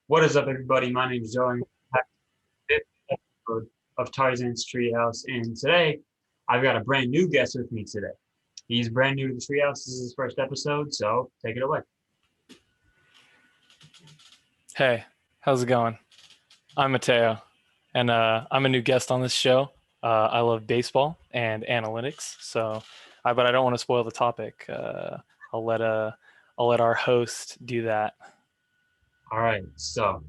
What is up, everybody? My name is Joe, and back to the fifth episode of Tarzan's Treehouse. And today, I've got a brand new guest with me today. He's brand new to the Treehouse. This is his first episode, so take it away. Hey, how's it going? I'm Matteo, and I'm a new guest on this show. I love baseball and analytics, but I don't want to spoil the topic. I'll let uh, I'll let our host do that. All right, so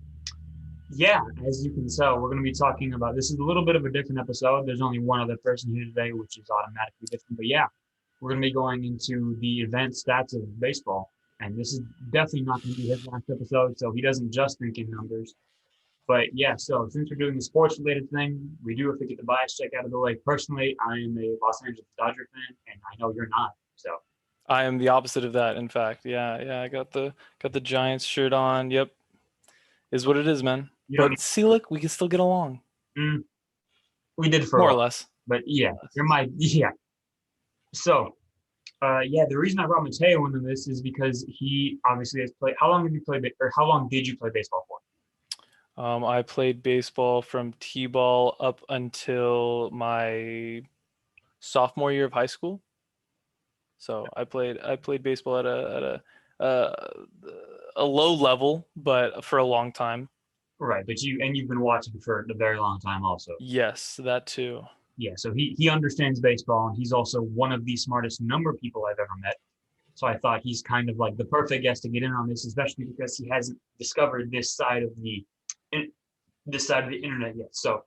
yeah, as you can tell, we're going to be talking about this is a little bit of a different episode. There's only one other person here today, which is automatically different. But yeah, we're going to be going into the advanced stats of baseball. And this is definitely not going to be his last episode, so he doesn't just think in numbers. But yeah, so since we're doing the sports related thing, we do have to get the bias check out of the way. Personally, I am a Los Angeles Dodger fan, and I know you're not. So I am the opposite of that, in fact. Yeah. I got the Giants shirt on. Yep, is what it is, man. you don't But see, look, we can still get along, we did for a more or while. less. But yeah, you're my yeah. So yeah, the reason I brought Matteo into this is because he obviously has played. How long have you played, or how long did you play baseball for? I played baseball from t-ball up until my sophomore year of high school. So I played baseball at a low level, but for a long time. Right, but you've been watching for a very long time, also. Yes, that too. Yeah, so he understands baseball, and he's also one of the smartest number people I've ever met. So I thought he's kind of like the perfect guest to get in on this, especially because he hasn't discovered this side of the internet yet. So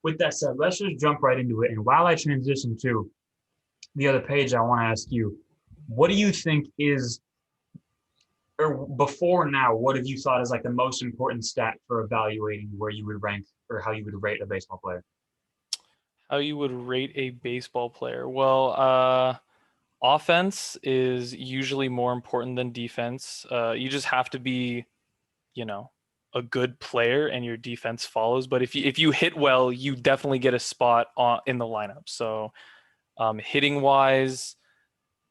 with that said, let's just jump right into it. And while I transition to the other page, I want to ask you, what do you think is, or before now, what have you thought is like the most important stat for evaluating where you would rank or how you would rate a baseball player? How you would rate a baseball player? Well, offense is usually more important than defense. You just have to be, you know, a good player and your defense follows. But if you hit well, you definitely get a spot in the lineup. So hitting wise,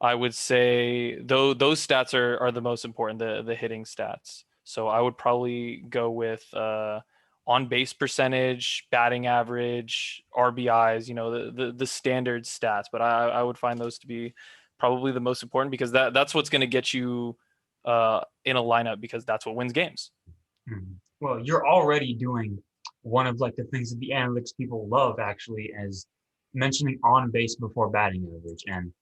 I would say though those stats are the most important, the hitting stats. So I would probably go with on base percentage, batting average, RBIs, the standard stats. But I would find those to be probably the most important because that's what's going to get you in a lineup because that's what wins games. Well, you're already doing one of like the things that the analytics people love actually as mentioning on base before batting average. And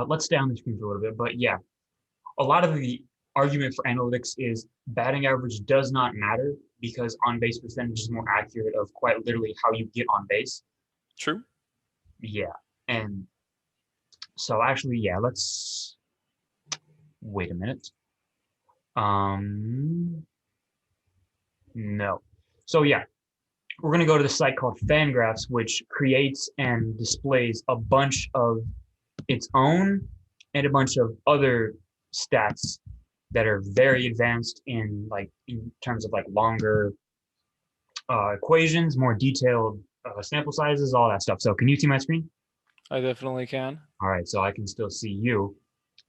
let's stay on the screen for a little bit. But yeah, a lot of the argument for analytics is batting average does not matter because on base percentage is more accurate of quite literally how you get on base. True. Yeah. And so actually, yeah, let's wait a minute. No. So yeah, we're gonna go to the site called Fangraphs, which creates and displays a bunch of its own and a bunch of other stats that are very advanced in terms of like longer equations, more detailed sample sizes, all that stuff. So can you see my screen? I definitely can. All right, so I can still see you.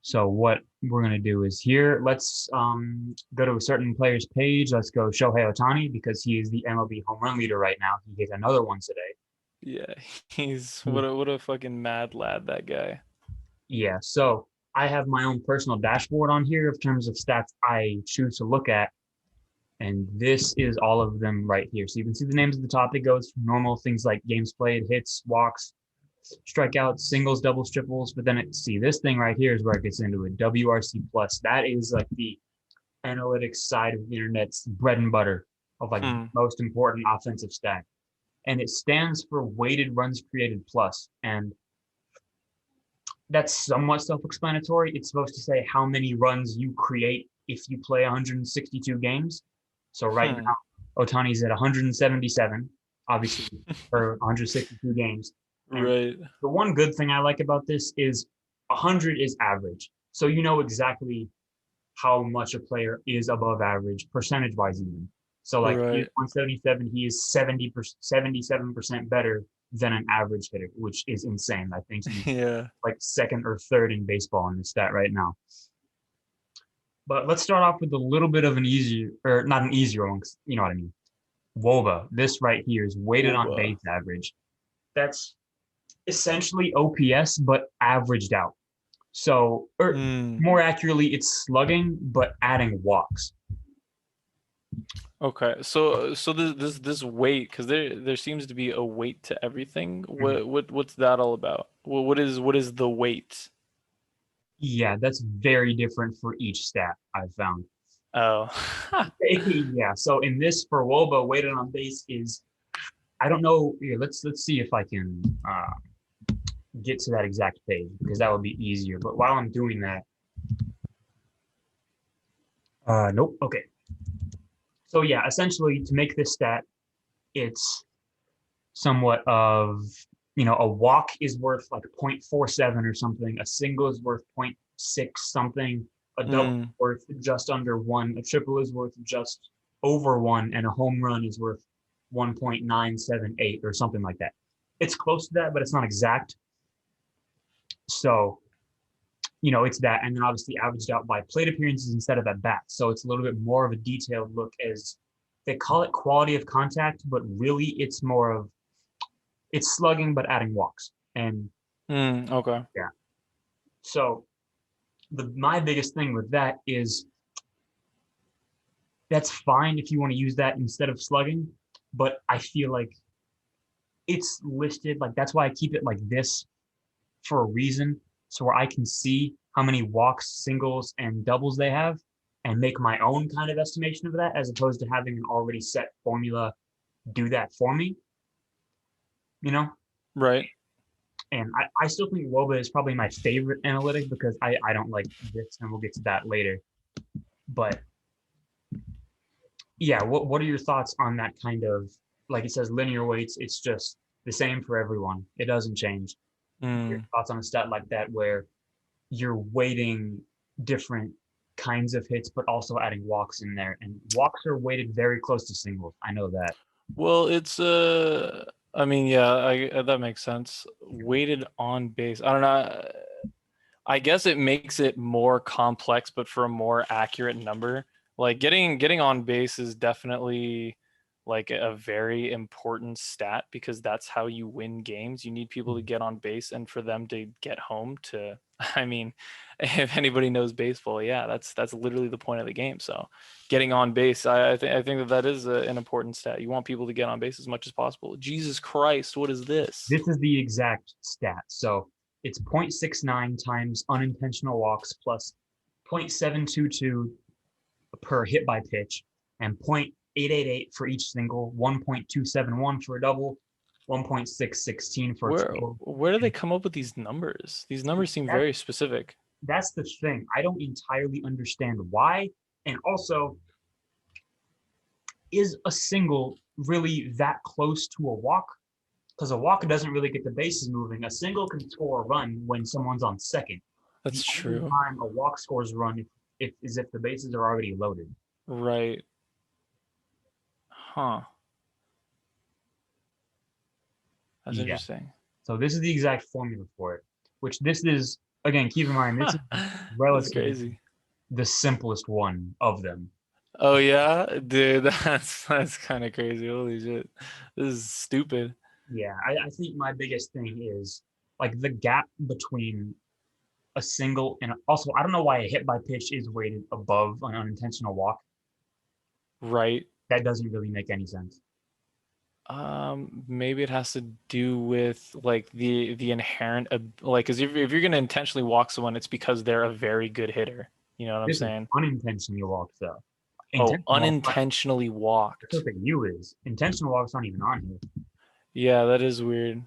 So what we're gonna do is here, let's go to a certain player's page. Let's go Shohei Ohtani because he is the MLB home run leader right now. He hit another one today. Yeah, he's what a fucking mad lad, that guy. Yeah, so I have my own personal dashboard on here of terms of stats I choose to look at. And this is all of them right here. So you can see the names at the top. It goes from normal things like games played, hits, walks, strikeouts, singles, doubles, triples. But then see this thing right here is where it gets into it. WRC plus. That is like the analytics side of the internet's bread and butter of like the most important offensive stat. And it stands for weighted runs created plus. And that's somewhat self-explanatory. It's supposed to say how many runs you create if you play 162 games. So right now, Otani's at 177, obviously, for 162 games. And Right. the one good thing I like about this is 100 is average. So you know exactly how much a player is above average, percentage-wise even. So like he's Right. 177, he is 77% better than an average hitter, which is insane. I think he's Yeah. like second or third in baseball in this stat right now. But let's start off with a little bit of an easier, or not an easier one, 'cause you know what I mean. WOBA, this right here is weighted on Wooba. base average. That's essentially OPS, but averaged out. So, or Mm, more accurately, it's slugging, but adding walks. okay. So this weight, because there seems to be a weight to everything. Mhm. What's that all about? What is the weight? Yeah, that's very different for each stat I've found. Oh. Yeah, so in this for WOBA, weighted on base is I don't know. Here, let's see if I can get to that exact page because that would be easier. But while I'm doing that, nope. Okay. So yeah, essentially to make this stat, it's somewhat of a walk is worth like 0.47 or something. A single is worth zero point 0.6 something. A double is Mm, worth just under one. A triple is worth just over one, and a home run is worth 1.978 or something like that. It's close to that, but it's not exact. So it's that, and then obviously averaged out by plate appearances instead of at bats. So it's a little bit more of a detailed look as they call it quality of contact, but really it's more of it's slugging but adding walks. And okay. yeah, so my biggest thing with that is that's fine if you want to use that instead of slugging, but I feel like it's listed like that's why I keep it like this for a reason, so where I can see how many walks, singles, and doubles they have and make my own kind of estimation of that as opposed to having an already set formula do that for me, you know? Right. And I still think WOBA is probably my favorite analytic because I don't like this, and we'll get to that later. But yeah, what are your thoughts on that kind of like it says linear weights? It's just the same for everyone. It doesn't change. Your Mm. thoughts on a stat like that where you're weighting different kinds of hits, but also adding walks in there. And walks are weighted very close to singles. I know that. Well, it's I mean, yeah, that makes sense. Weighted on base. I don't know. I guess it makes it more complex, but for a more accurate number. Like getting on base is definitely like a very important stat because that's how you win games. You need people to get on base and for them to get home to I mean, if anybody knows baseball, yeah, that's literally the point of the game. So getting on base, I think that is an important stat. You want people to get on base as much as possible. Jesus Christ, what is this? This is the exact stat. So it's 0.69 times unintentional walks plus 0.722 per hit by pitch and 0.888 for each single, 1.271 for a double, 1.616 for a triple. Where do they And come up with these numbers? These numbers seem that, very specific. that's the thing. I don't entirely understand why. And also, is a single really that close to a walk? Because a walk doesn't really get the bases moving. A single can score a run when someone's on second. That's The only true. time a walk scores a run is if the bases are already loaded. Right. Huh. That's Yeah. interesting. So this is the exact formula for it, which this is, again, keep in mind, this is That's relatively crazy. the simplest one of them. Oh yeah, dude, that's kind of crazy. Holy shit. This is stupid. Yeah, I think my biggest thing is like the gap between a single and also, I don't know why a hit by pitch is weighted above an unintentional walk. Right. That doesn't really make any sense. Maybe it has to do with like the inherent like, because if you're gonna intentionally walk someone, it's because they're a very good hitter. You know what I'm This is saying? unintentionally walked though. Oh, Intentional walks, unintentionally the walked. perfect U is. Intentional walks not even on here. Yeah, that is weird.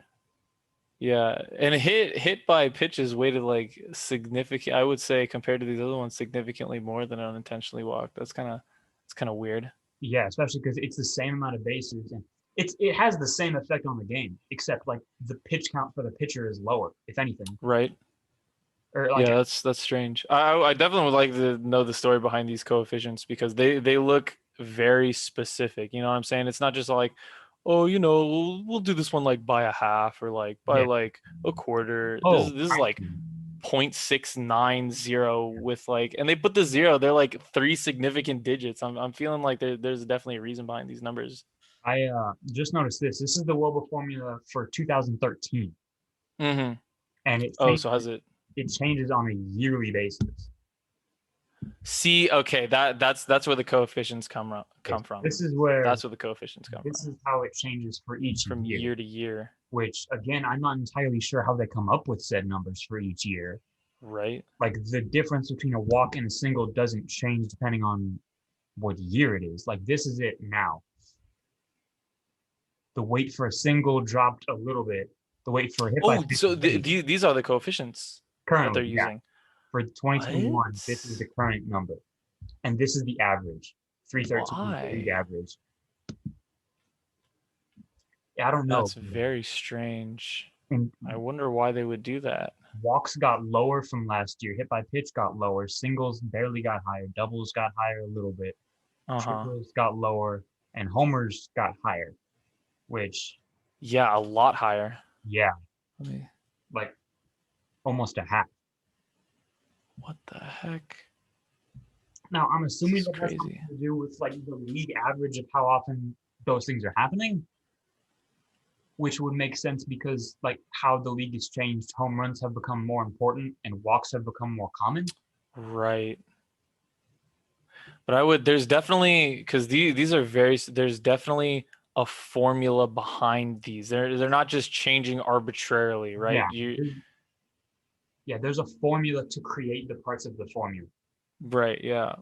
Yeah, and hit by pitch is weighted like significant. I would say compared to these other ones, significantly more than unintentionally walked. It's kind of weird. Yeah, especially because it's the same amount of bases and it has the same effect on the game, except like the pitch count for the pitcher is lower, if anything. Right. Or like Yeah, that's strange. I definitely would like to know the story behind these coefficients because they look very specific. You know what I'm saying? It's not just like, oh, we'll do this one like by a half or like by yeah. like a quarter. This Oh, this is I like see. .690 with like, and they put the zero, they're like 3 significant digits. I'm feeling like there's definitely a reason behind these numbers. I just noticed this. This is the Woba formula for 2013, Mm-hmm. and it Oh, so has it? it changes on a yearly basis. See, okay, that's where the coefficients come from. This is where That's where the coefficients come this from. is how it changes for each From year. year to year, Which again, I'm not entirely sure how they come up with said numbers for each year. right? Like the difference between a walk and a single doesn't change depending on what year it is. Like this is it now. The weight for a single dropped a little bit. The weight for a hit by Oh, pitch so raised. these are the coefficients that they're Currently, yeah. using. For 2021, What? this is the current number. And this is the average. 313 is the league Why? average. I don't know. That's very strange. And I wonder why they would do that. walks got lower from last year. Hit by pitch got lower. Singles barely got higher. Doubles got higher a little bit. Uh-huh. Triples got lower. And homers got higher. Which, Yeah, a lot higher. yeah, Let me, like almost a half. what the heck? Now, I'm assuming This is that has crazy. something to do with like the league average of how often those things are happening, which would make sense because like how the league has changed, home runs have become more important and walks have become more common. Right. But there's definitely, because these are there's definitely a formula behind these. They're not just changing arbitrarily, right? There's a formula to create the parts of the formula. Right, yeah.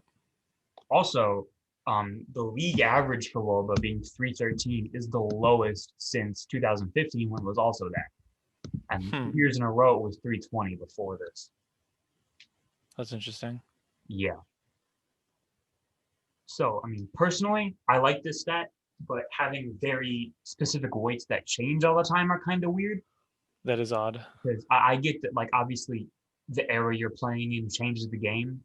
Also, the league average for WOBA being 313 is the lowest since 2015 when it was also that. And 2 years in a row it was 320 before this. That's interesting. Yeah. So, I mean, personally, I like this stat, but having very specific weights that change all the time are kind of weird. That is odd. Because I get that, like, obviously, the era you're playing in changes the game.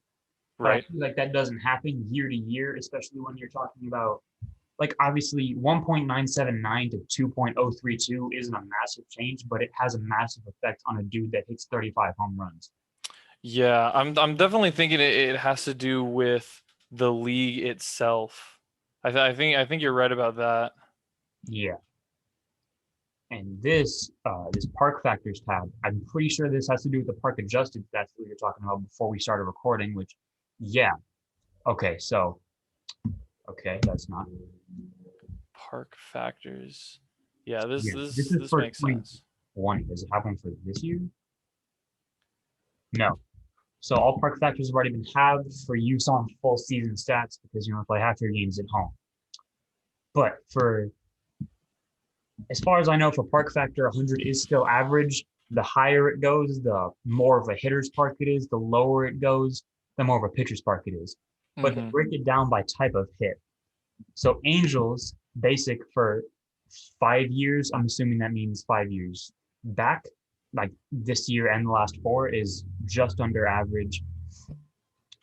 But I Right. feel like that doesn't happen year to year, especially when you're talking about, like, obviously, 1.979 to 2.032 isn't a massive change, but it has a massive effect on a dude that hits 35 home runs. Yeah, I'm definitely thinking it has to do with the league itself. I think you're right about that. Yeah. And this park factors tab, I'm pretty sure this has to do with the park adjusted stats that we were talking about before we started recording, which, yeah. Okay, so, okay, that's not. Park factors. Yeah, this Yeah, this is for makes sense. 2020. Does it have one for this year? No. So all park factors have already been halved for use on full season stats because you only play half your games at home. But as far as I know, for park factor, 100 is still average. The higher it goes, the more of a hitter's park it is. The lower it goes, the more of a pitcher's park it is. But they break it down by type of hit. So Angels, basic for 5 years, I'm assuming that means 5 years back, like this year and the last 4, is just under average.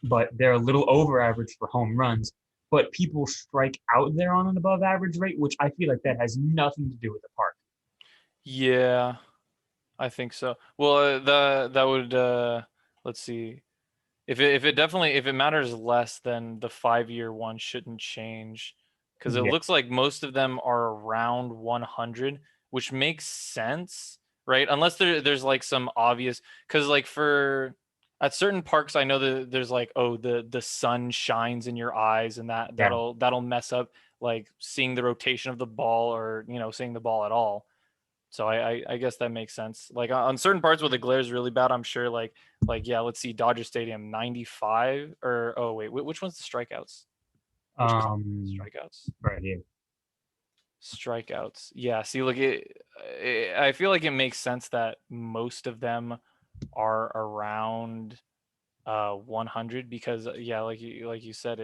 But they're a little over average for home runs. But people strike out there on an above average rate, which I feel like that has nothing to do with the park. Yeah, I think so. Well, that would let's see. If it matters less, then the 5-year one shouldn't change, because it Yeah. looks like most of them are around 100, which makes sense, right? Unless there's like some obvious, because like for at certain parks, I know that there's like, oh, the sun shines in your eyes, and Yeah. that'll mess up like seeing the rotation of the ball, or seeing the ball at all. So I guess that makes sense. Like on certain parts where the glare is really bad, I'm sure yeah, let's see, Dodger Stadium 95, or oh wait, which one's the strikeouts? Which strikeouts? Right here. Strikeouts. Yeah. See, look, I feel like it makes sense that most of them are around 100, because yeah, like you said,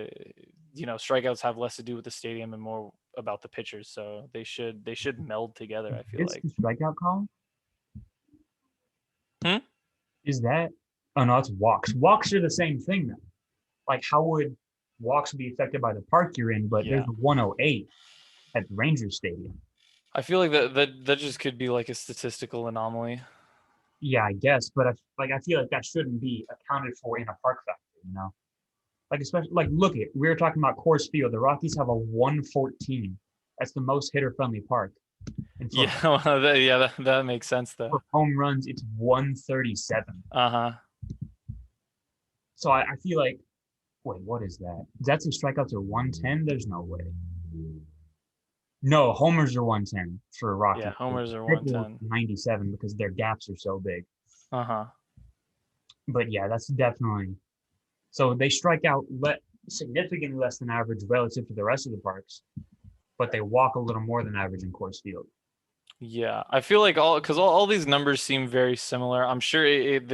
strikeouts have less to do with the stadium and more about the pitchers, so they should meld together, I feel It's like. the strikeout column? Hmm? Is that? Oh no, it's walks. Walks are the same thing though. Like how would walks be affected by the park you're in? But there's Yeah. a 108 at the Rangers Stadium. I feel like that just could be like a statistical anomaly. Yeah, I guess, but I feel like that shouldn't be accounted for in a park factor. Like especially like look at we were talking about Coors Field. The Rockies have a 114. That's the most hitter friendly park. And Yeah, well, that makes sense though. for home runs, it's 137. Uh-huh. So I feel like wait, what is that? That's the strikeouts are 110? There's no way. No, homers are 110 for Yeah, Rockies. homers are Triple 110. 97 because their gaps are so big. Uh-huh. But yeah, that's definitely so they strike out significantly less than average relative to the rest of the parks, but they walk a little more than average in Coors Field. Yeah, I feel like all these numbers seem very similar. I'm sure it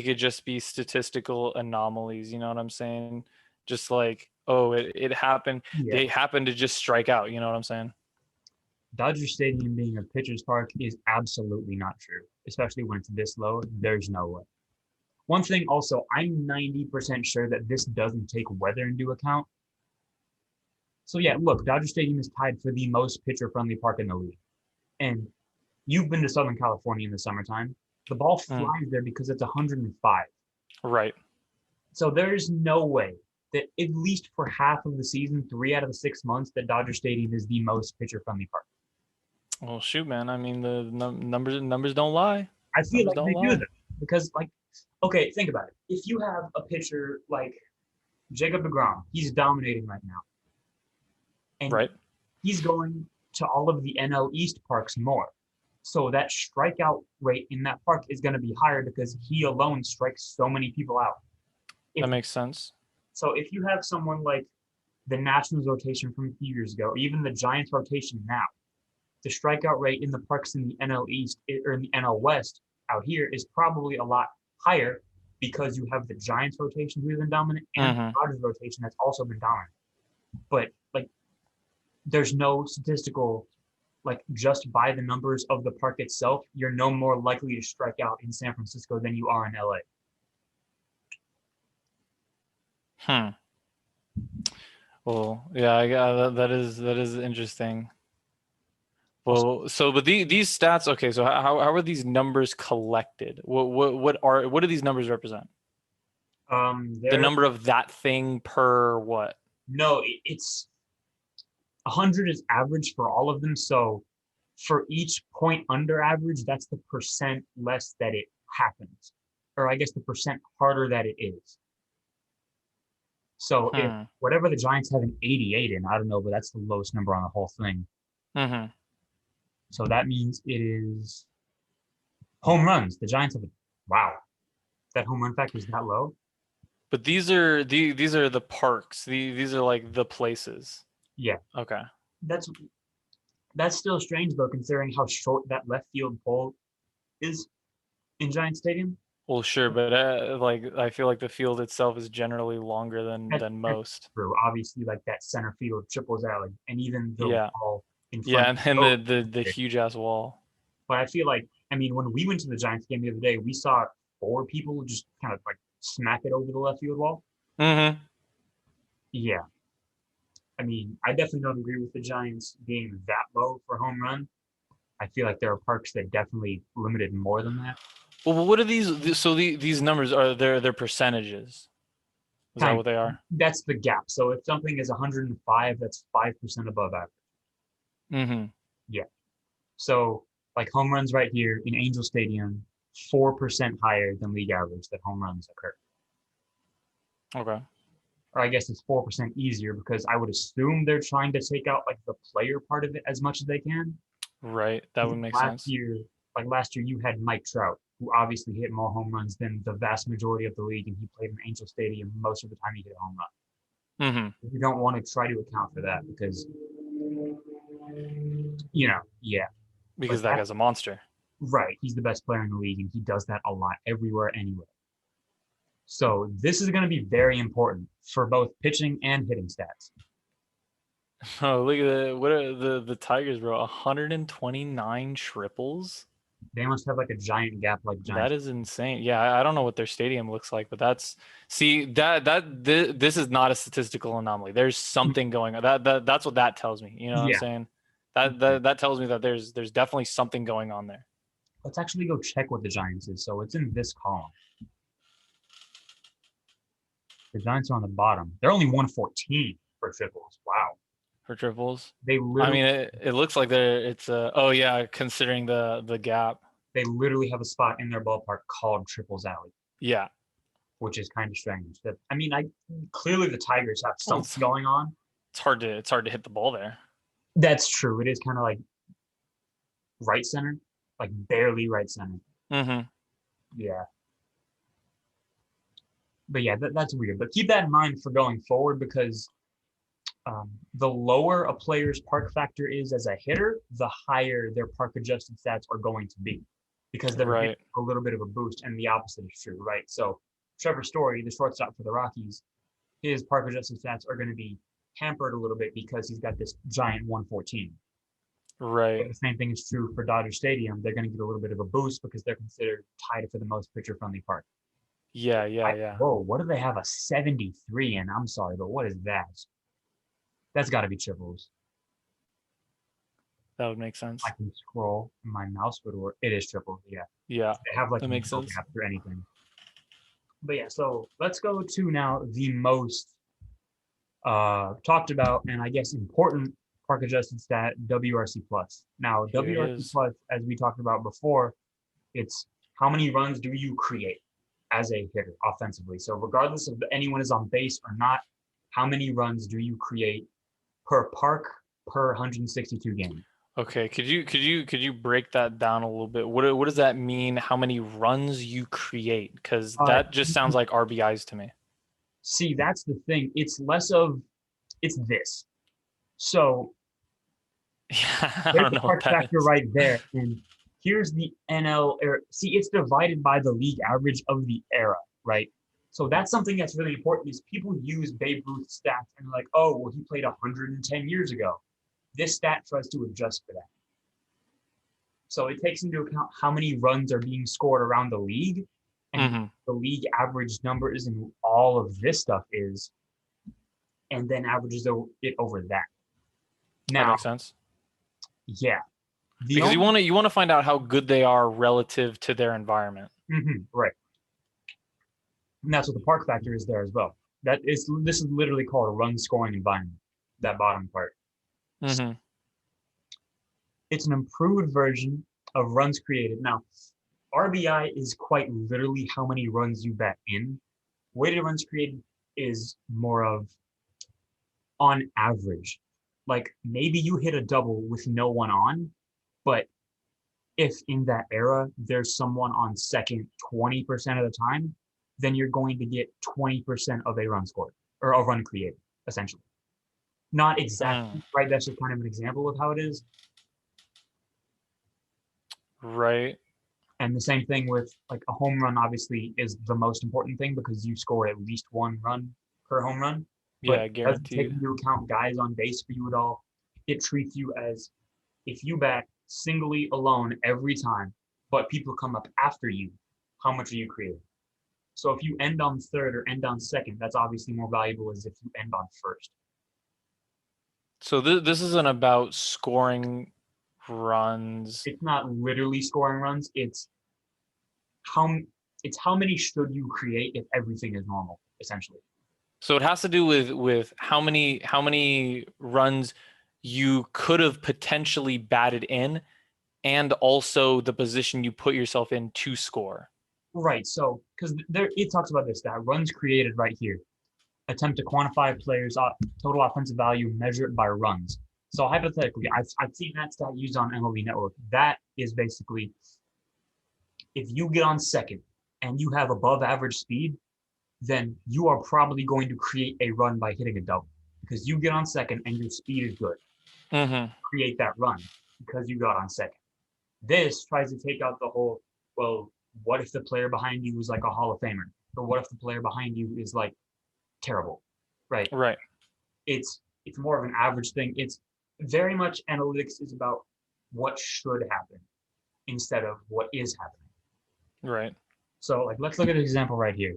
could just be statistical anomalies. You know what I'm saying? Just like, oh, it happened. Yeah. They happened to just strike out. You know what I'm saying? Dodger Stadium being a pitcher's park is absolutely not true, especially when it's this low. There's no way. One thing also, I'm 90% sure that this doesn't take weather into account. So yeah, look, Dodger Stadium is tied for the most pitcher-friendly park in the league. And you've been to Southern California in the summertime. The ball Mm, flies there because it's 105. right. So there's no way that at least for half of the season, 3 out of the 6 months, that Dodger Stadium is the most pitcher-friendly park. Well, shoot, man. I mean, the numbers don't lie. I feel Numbers like don't they do lie. that because, like, okay, think about it. If you have a pitcher like Jacob DeGrom, he's dominating right now, and Right. he's going to all of the NL East parks more. So that strikeout rate in that park is going to be higher because he alone strikes so many people out. That If makes sense. so, if you have someone like the Nationals rotation from a few years ago, or even the Giants rotation now, the strikeout rate in the parks in the NL East or in the NL West out here is probably a lot higher because you have the Giants rotation who's been dominant and the Mm-hmm. Dodgers rotation that's also been dominant. But like, there's no statistical like just by the numbers of the park itself, you're no more likely to strike out in San Francisco than you are in LA. Hmm. Well, yeah, that is interesting. Also, Well, so but these stats, okay, so how are these numbers collected? What do these numbers represent? The there number of that thing per what? no, it's 100 is average for all of them. So for each point under average, that's the percent less that it happens, or I guess the percent harder that it is. So if Hmm. whatever the Giants have an 88 in, I don't know, but that's the lowest number on the whole thing. Mm-hmm. So that means it is home runs. The Giants have a wow, that home run factor is that low. But these are the parks. These are like the places. Yeah, Okay. that's that's still strange though, considering how short that left field pole is in Giant Stadium. Well, sure, but like I feel like the field itself is generally longer than That, than that's most. true. Obviously, like that center field triples out, like, and even the Yeah. wall in Yeah, front of and then the road. the huge ass wall. But I feel like, I mean, when we went to the Giants game the other day, we saw 4 people just kind of like smack it over the left field wall. Mm-hmm. Yeah, I mean, I definitely don't agree with the Giants being that low for home run. I feel like there are parks that definitely limited more than that. Well, what are these? So these numbers are their percentages. Is that Kind what they of. are? That's the gap. So if something is 105, that's 5% above average. Mm-hmm. Yeah. So like home runs right here in Angel Stadium, 4% higher than league average that home runs occur. Okay. Or I guess it's 4% easier because I would assume they're trying to take out like the player part of it as much as they can. Right. That would make Last sense. year, like last year, you had Mike Trout, who obviously hit more home runs than the vast majority of the league, and he played in Angel Stadium most of the time he hit a home run. Mm-hmm. You don't want to try to account for that because, yeah. But Because that that's guy's a monster. right. He's the best player in the league, and he does that a lot everywhere, anywhere. So this is going to be very important for both pitching and hitting stats. Oh, look at what are the Tigers, bro? 129 triples? They must have like a giant gap like That Giants. is insane. Yeah, I don't know what their stadium looks like, but that's see this is not a statistical anomaly. There's something going on. That's what that tells me. You know what I'm Yeah. saying? That tells me that there's definitely something going on there. Let's actually go check what the Giants is. So it's in this column. The Giants are on the bottom. They're only 114 for triples. Wow. For triples. They I mean, literally it looks like it's oh yeah, considering the gap. have a spot in their ballpark called Triples Alley, Yeah. which is kind of strange. That I mean, I clearly the Tigers have Well, something going on. it's hard to hit the ball there. That's true. It is kind of like right center, like barely right center. Mm-hmm. Yeah. But yeah, that's weird. But keep that in mind for going forward because the lower a player's park factor is as a hitter, the higher their park adjusted stats are going to be because they're Right. getting a little bit of a boost, and the opposite is true, right? So Trevor Story, the shortstop for the Rockies, his park adjusted stats are going to be hampered a little bit because he's got this giant 114. Right. But the same thing is true for Dodger Stadium. They're going to get a little bit of a boost because they're considered tied for the most pitcher-friendly park. Yeah. Whoa, what do they have a 73 in? I'm sorry, but what is that? That's got to be triples. That would make sense. I can scroll. My mouse would work. It is triples. Yeah, Yeah. they have like That makes no sense. gap or anything. But yeah, so let's go to now the most talked about and I guess important park adjusted stat, WRC plus. Now, Here it WRC is. plus, as we talked about before, it's how many runs do you create as a hitter offensively. So regardless of anyone is on base or not, how many runs do you create per park per 162 games? Okay, could you break that down a little bit? What does that mean? How many runs you create? Because Uh, that just sounds like RBIs to me. See, that's the thing. It's this. So Yeah, I there's don't the know what park that factor is. right there. And here's the NL era. See, it's divided by the league average of the era, right? So that's something that's really important is people use Babe Ruth stats and they're like, oh, well, he played 110 years ago. This stat tries to adjust for that. So it takes into account how many runs are being scored around the league and Mm-hmm. the league average numbers and all of this stuff is, and then averages it over that. That Now, makes sense. yeah, the Because only you want to find out how good they are relative to their environment. right, and that's what the park factor is there as well. This is literally called a run scoring environment. That bottom part. Mm-hmm. It's an improved version of runs created. Now, RBI is quite literally how many runs you bat in. Weighted runs created is more of on average. Like maybe you hit a double with no one on, but if in that era there's someone on second 20% of the time, then you're going to get 20% of a run scored or a run created, essentially. Not exactly, right? That's just kind of an example of how it is. Right. And the same thing with like a home run, obviously, is the most important thing because you score at least one run per home run. But Yeah, it doesn't take guaranteed. into account guys on base for you at all. It treats you as if you bat singly alone every time, but people come up after you, how much are you creating? So if you end on third or end on second, that's obviously more valuable as if you end on first. So this isn't about scoring runs. It's not literally scoring runs. How it's how many should you create if everything is normal, essentially. So it has to do with how many runs you could have potentially batted in, and also the position you put yourself in to score. Right. So because there it talks about this that runs created right here. Attempt to quantify a player's total offensive value, measure it by runs. So hypothetically, I've seen that stat used on MLB Network. That is basically if you get on second and you have above average speed, then you are probably going to create a run by hitting a double because you get on second and your speed is good. Mm-hmm. Create that run because you got on second. This tries to take out the whole, well, what if the player behind you is like a Hall of Famer? Or what if the player behind you is like terrible? Right. Right. It's more of an average thing. It's very much analytics is about what should happen instead of what is happening. Right. So like let's look at an example right here.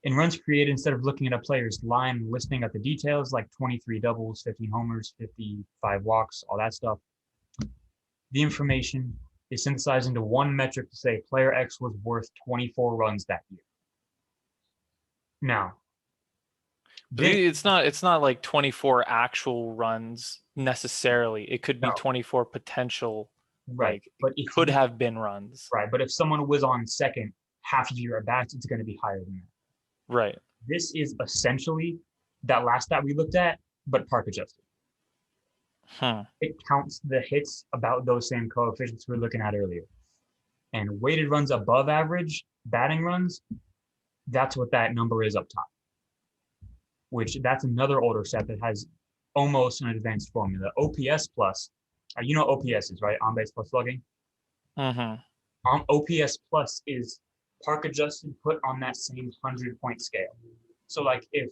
In runs created, instead of looking at a player's line and listing out the details like 23 doubles, 15 homers, 55 walks, all that stuff, the information is synthesized into one metric to say player X was worth 24 runs that year. Now, But this it's not like 24 actual runs necessarily. It could be no 24 potential, right, like but if could you have been runs. right, but if someone was on second half of your at bats, it's going to be higher than that. Right. This is essentially that last stat we looked at, but park adjusted. Hmm. It counts the hits about those same coefficients we were looking at earlier. And weighted runs above average, batting runs, that's what that number is up top, which that's another older set that has almost an advanced formula. OPS plus, you know OPS is, right? On base plus slugging. Mm-hmm. OPS plus is park adjusted put on that same 100-point scale. So like if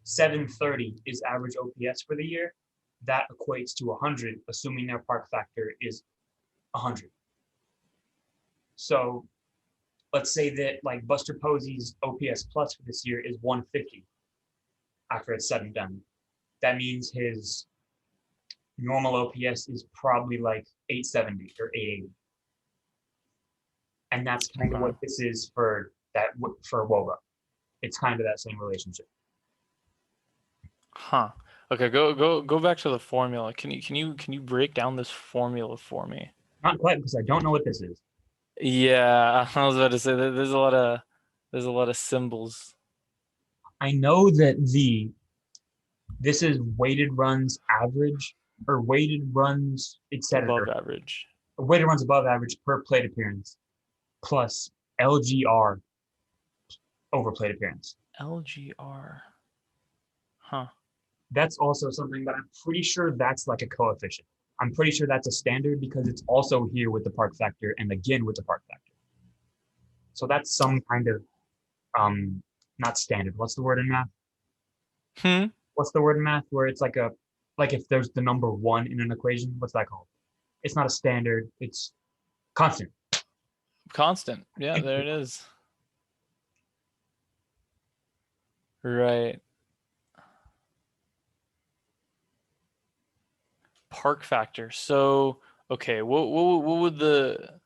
730 is average OPS for the year, that equates to 100, assuming their park factor is 100. So let's say that like Buster Posey's OPS plus for this year is 150 after it's said and done. That means his normal OPS is probably like 870 or 880. And that's kind of Okay. what this is for that for WOBA. It's kind of that same relationship. Huh. Okay, go back to the formula. Can you break down this formula for me? Not quite because I don't know what this is. Yeah, I was about to say that there's a lot of symbols. I know that this is weighted runs average or weighted runs, etc. Above average. Weighted runs above average per plate appearance plus LGR over plate appearance. LGR. Huh. That's also something that I'm pretty sure that's like a coefficient. I'm pretty sure that's a standard because it's also here with the park factor and again with the park factor. So that's some kind of not standard. What's the word in math? Hmm. What's the word in math where it's like if there's the number one in an equation, what's that called? It's not a standard, it's constant. Constant. Yeah, there it is. Right. Park factor. So, okay, what would the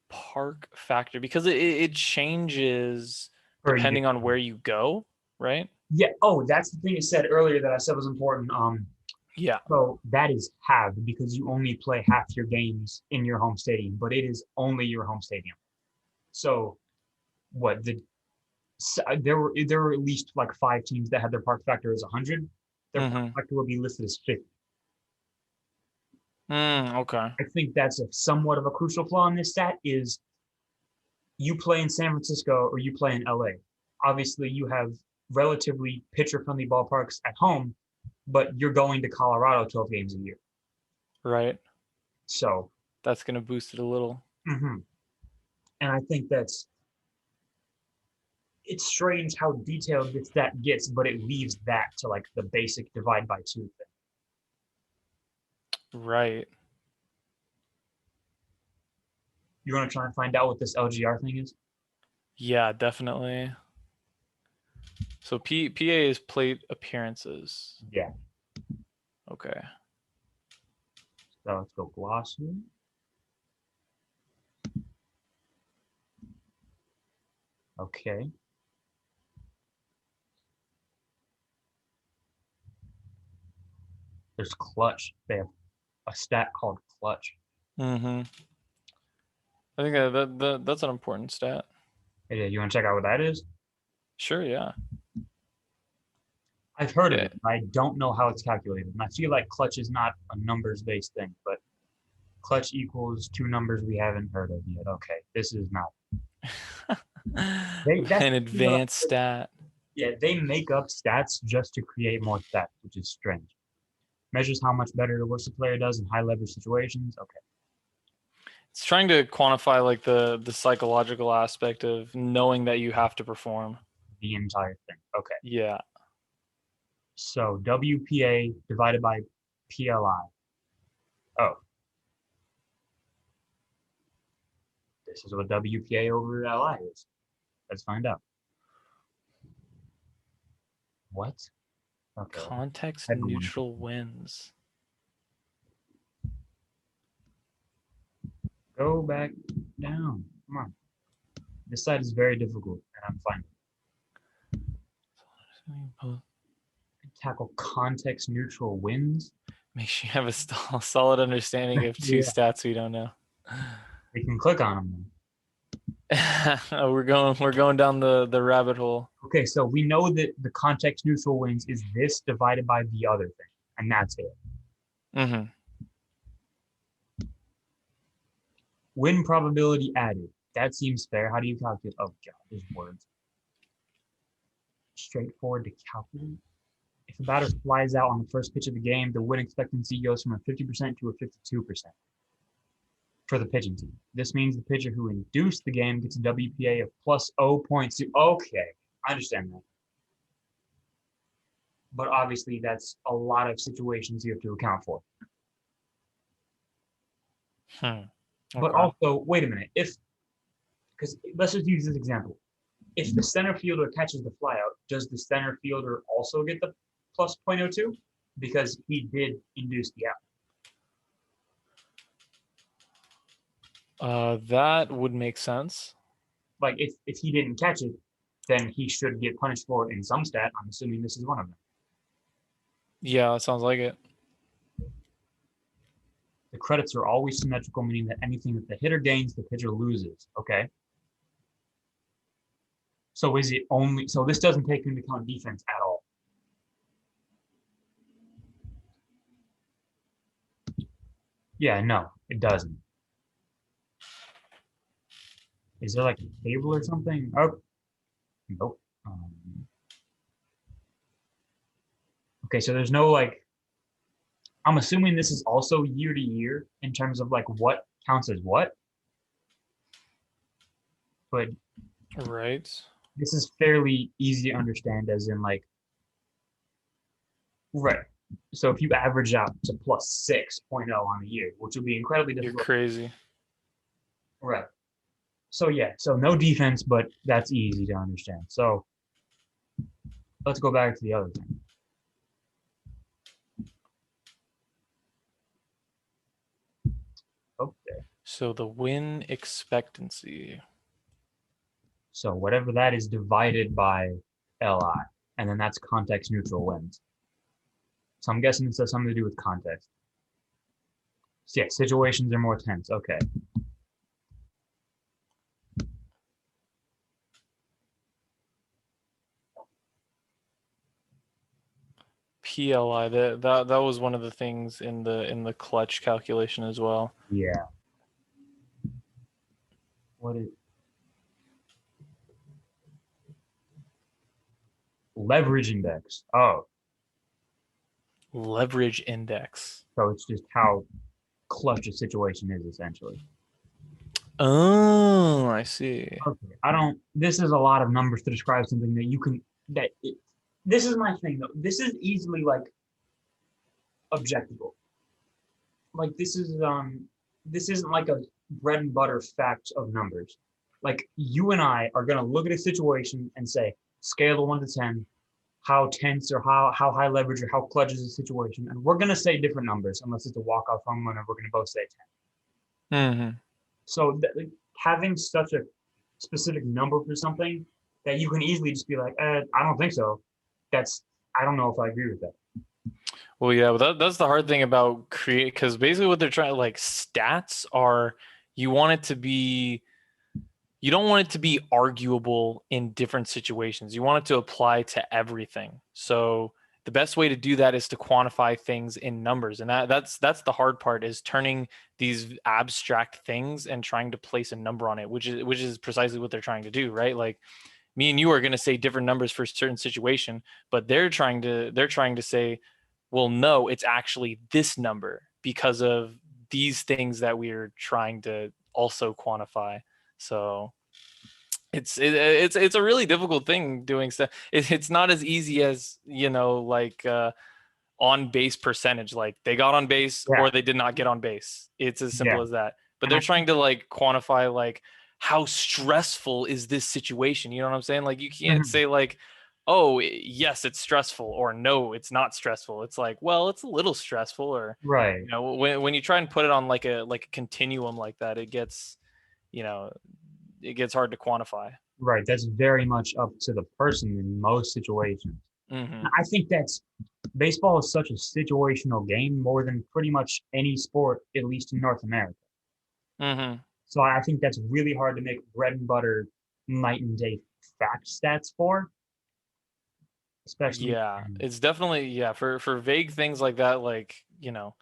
park factor, because it changes Per year. depending on where you go, right? Yeah. Oh, that's the thing you said earlier that I said was important. Yeah. So that is halved because you only play half your games in your home stadium, but it is only your home stadium. So what there were at least like 5 teams that had their park factor as 100. Their park Mm-hmm. factor would be listed as 50. Okay. I think that's a somewhat of a crucial flaw in this stat is you play in San Francisco or you play in LA. Obviously, you have relatively pitcher-friendly ballparks at home, but you're going to Colorado 12 games a year. Right. So, That's gonna boost it a little. and I think it's strange how detailed this stat gets, but it leaves that to like the basic divide by two thing. Right. You want to try and find out what this LGR thing is? Yeah, definitely. So PA is plate appearances. Yeah. Okay. So let's go glossary. Okay. There's clutch. They have a stat called clutch. Mm-hmm. I think that's an important stat. Yeah, you want to check out what that is? Sure, yeah. I've heard of Yeah. it. I don't know how it's calculated. And I feel like clutch is not a numbers-based thing, but clutch equals two numbers we haven't heard of yet. Okay, this is not. That's An advanced stat. yeah, they make up stats just to create more stats, which is strange. Measures how much better or worse a player does in high leverage situations. Okay. It's trying to quantify like the psychological aspect of knowing that you have to perform. The entire thing. Okay. Yeah. So WPA divided by PLI. Oh, this is what WPA over LI is. Let's find out. What? Okay. Context Everyone. neutral wins. Go back down. Come on. This side is very difficult, and I'm fine. Tackle context neutral wins. Make sure you have a solid understanding of two Yeah. stats we don't know. We can click on them. Oh, we're going down the rabbit hole. Okay, so we know that the context neutral wins is this divided by the other thing, and that's it. Mm-hmm. Win probability added. That seems fair. How do you calculate? Oh god, there's words. Straightforward to calculate. If a batter flies out on the first pitch of the game, the win expectancy goes from a 50% to a 52% for the pitching team. This means the pitcher who induced the game gets a WPA of plus 0.2. Okay, I understand that. But obviously, that's a lot of situations you have to account for. Okay. But also, wait a minute. Because let's just use this example. If the center fielder catches the flyout, does the center fielder also get the plus 0.02? Because he did induce the out. That would make sense. Like if he didn't catch it, then he should get punished for it in some stat. I'm assuming this is one of them. Yeah, that sounds like it. The credits are always symmetrical, meaning that anything that the hitter gains, the pitcher loses. Okay. So is it only, so this doesn't take into account defense at all. Yeah, no, it doesn't. Is there like a table or something? Oh, nope. Okay, so there's no like, I'm assuming this is also year to year in terms of like what counts as what. But right. This is fairly easy to understand as in like, right. So if you average out to plus 6.0 on the year, which would be incredibly difficult. You're crazy. Right. So yeah, so no defense, but that's easy to understand. So let's go back to the other thing. Okay. So the win expectancy. So whatever that is divided by LI, and then that's context neutral wins. So I'm guessing this has something to do with context. So yeah, situations are more tense. Okay. PLI, that was one of the things in the clutch calculation as well. Yeah. What is leverage index? Oh. Leverage index. So it's just how clutch a situation is essentially. Oh, I see. Okay. This is a lot of numbers to describe something that you can, this is my thing though. This is easily like objectable. Like this isn't like a bread and butter fact of numbers. Like you and I are gonna look at a situation and say, scale of 1 to 10, how tense or how high leverage or how clutch is the situation, and we're gonna say different numbers unless it's a walk-off home run, and we're gonna both say 10. Mm-hmm. So having such a specific number for something that you can easily just be like, I don't think so. I don't know if I agree with that. Well, yeah, but that's the hard thing about because basically what they're trying, like stats are, you don't want it to be arguable in different situations. You want it to apply to everything. So the best way to do that is to quantify things in numbers. And that's the hard part, is turning these abstract things and trying to place a number on it, which is precisely what they're trying to do, right? Like me and you are going to say different numbers for a certain situation, but they're trying to say, well, no, it's actually this number because of these things that we're trying to also quantify. So it's a really difficult thing doing stuff. It's not as easy as, like on base percentage, like they got on base or they did not get on base. It's as simple as that. But they're trying to like quantify like how stressful is this situation? You know what I'm saying? Like you can't say like, oh, yes, it's stressful, or no, it's not stressful. It's like, well, it's a little stressful, or Right. you know, when you try and put it on like a continuum like that, it gets, you know, it gets hard to quantify. Right. That's very much up to the person in most situations. Hmm. I think that's baseball is such a situational game more than pretty much any sport, at least in North America. Hmm. So I think that's really hard to make bread and butter night and day fact stats for, especially. Yeah, it's definitely, yeah, for vague things like that, like, you know,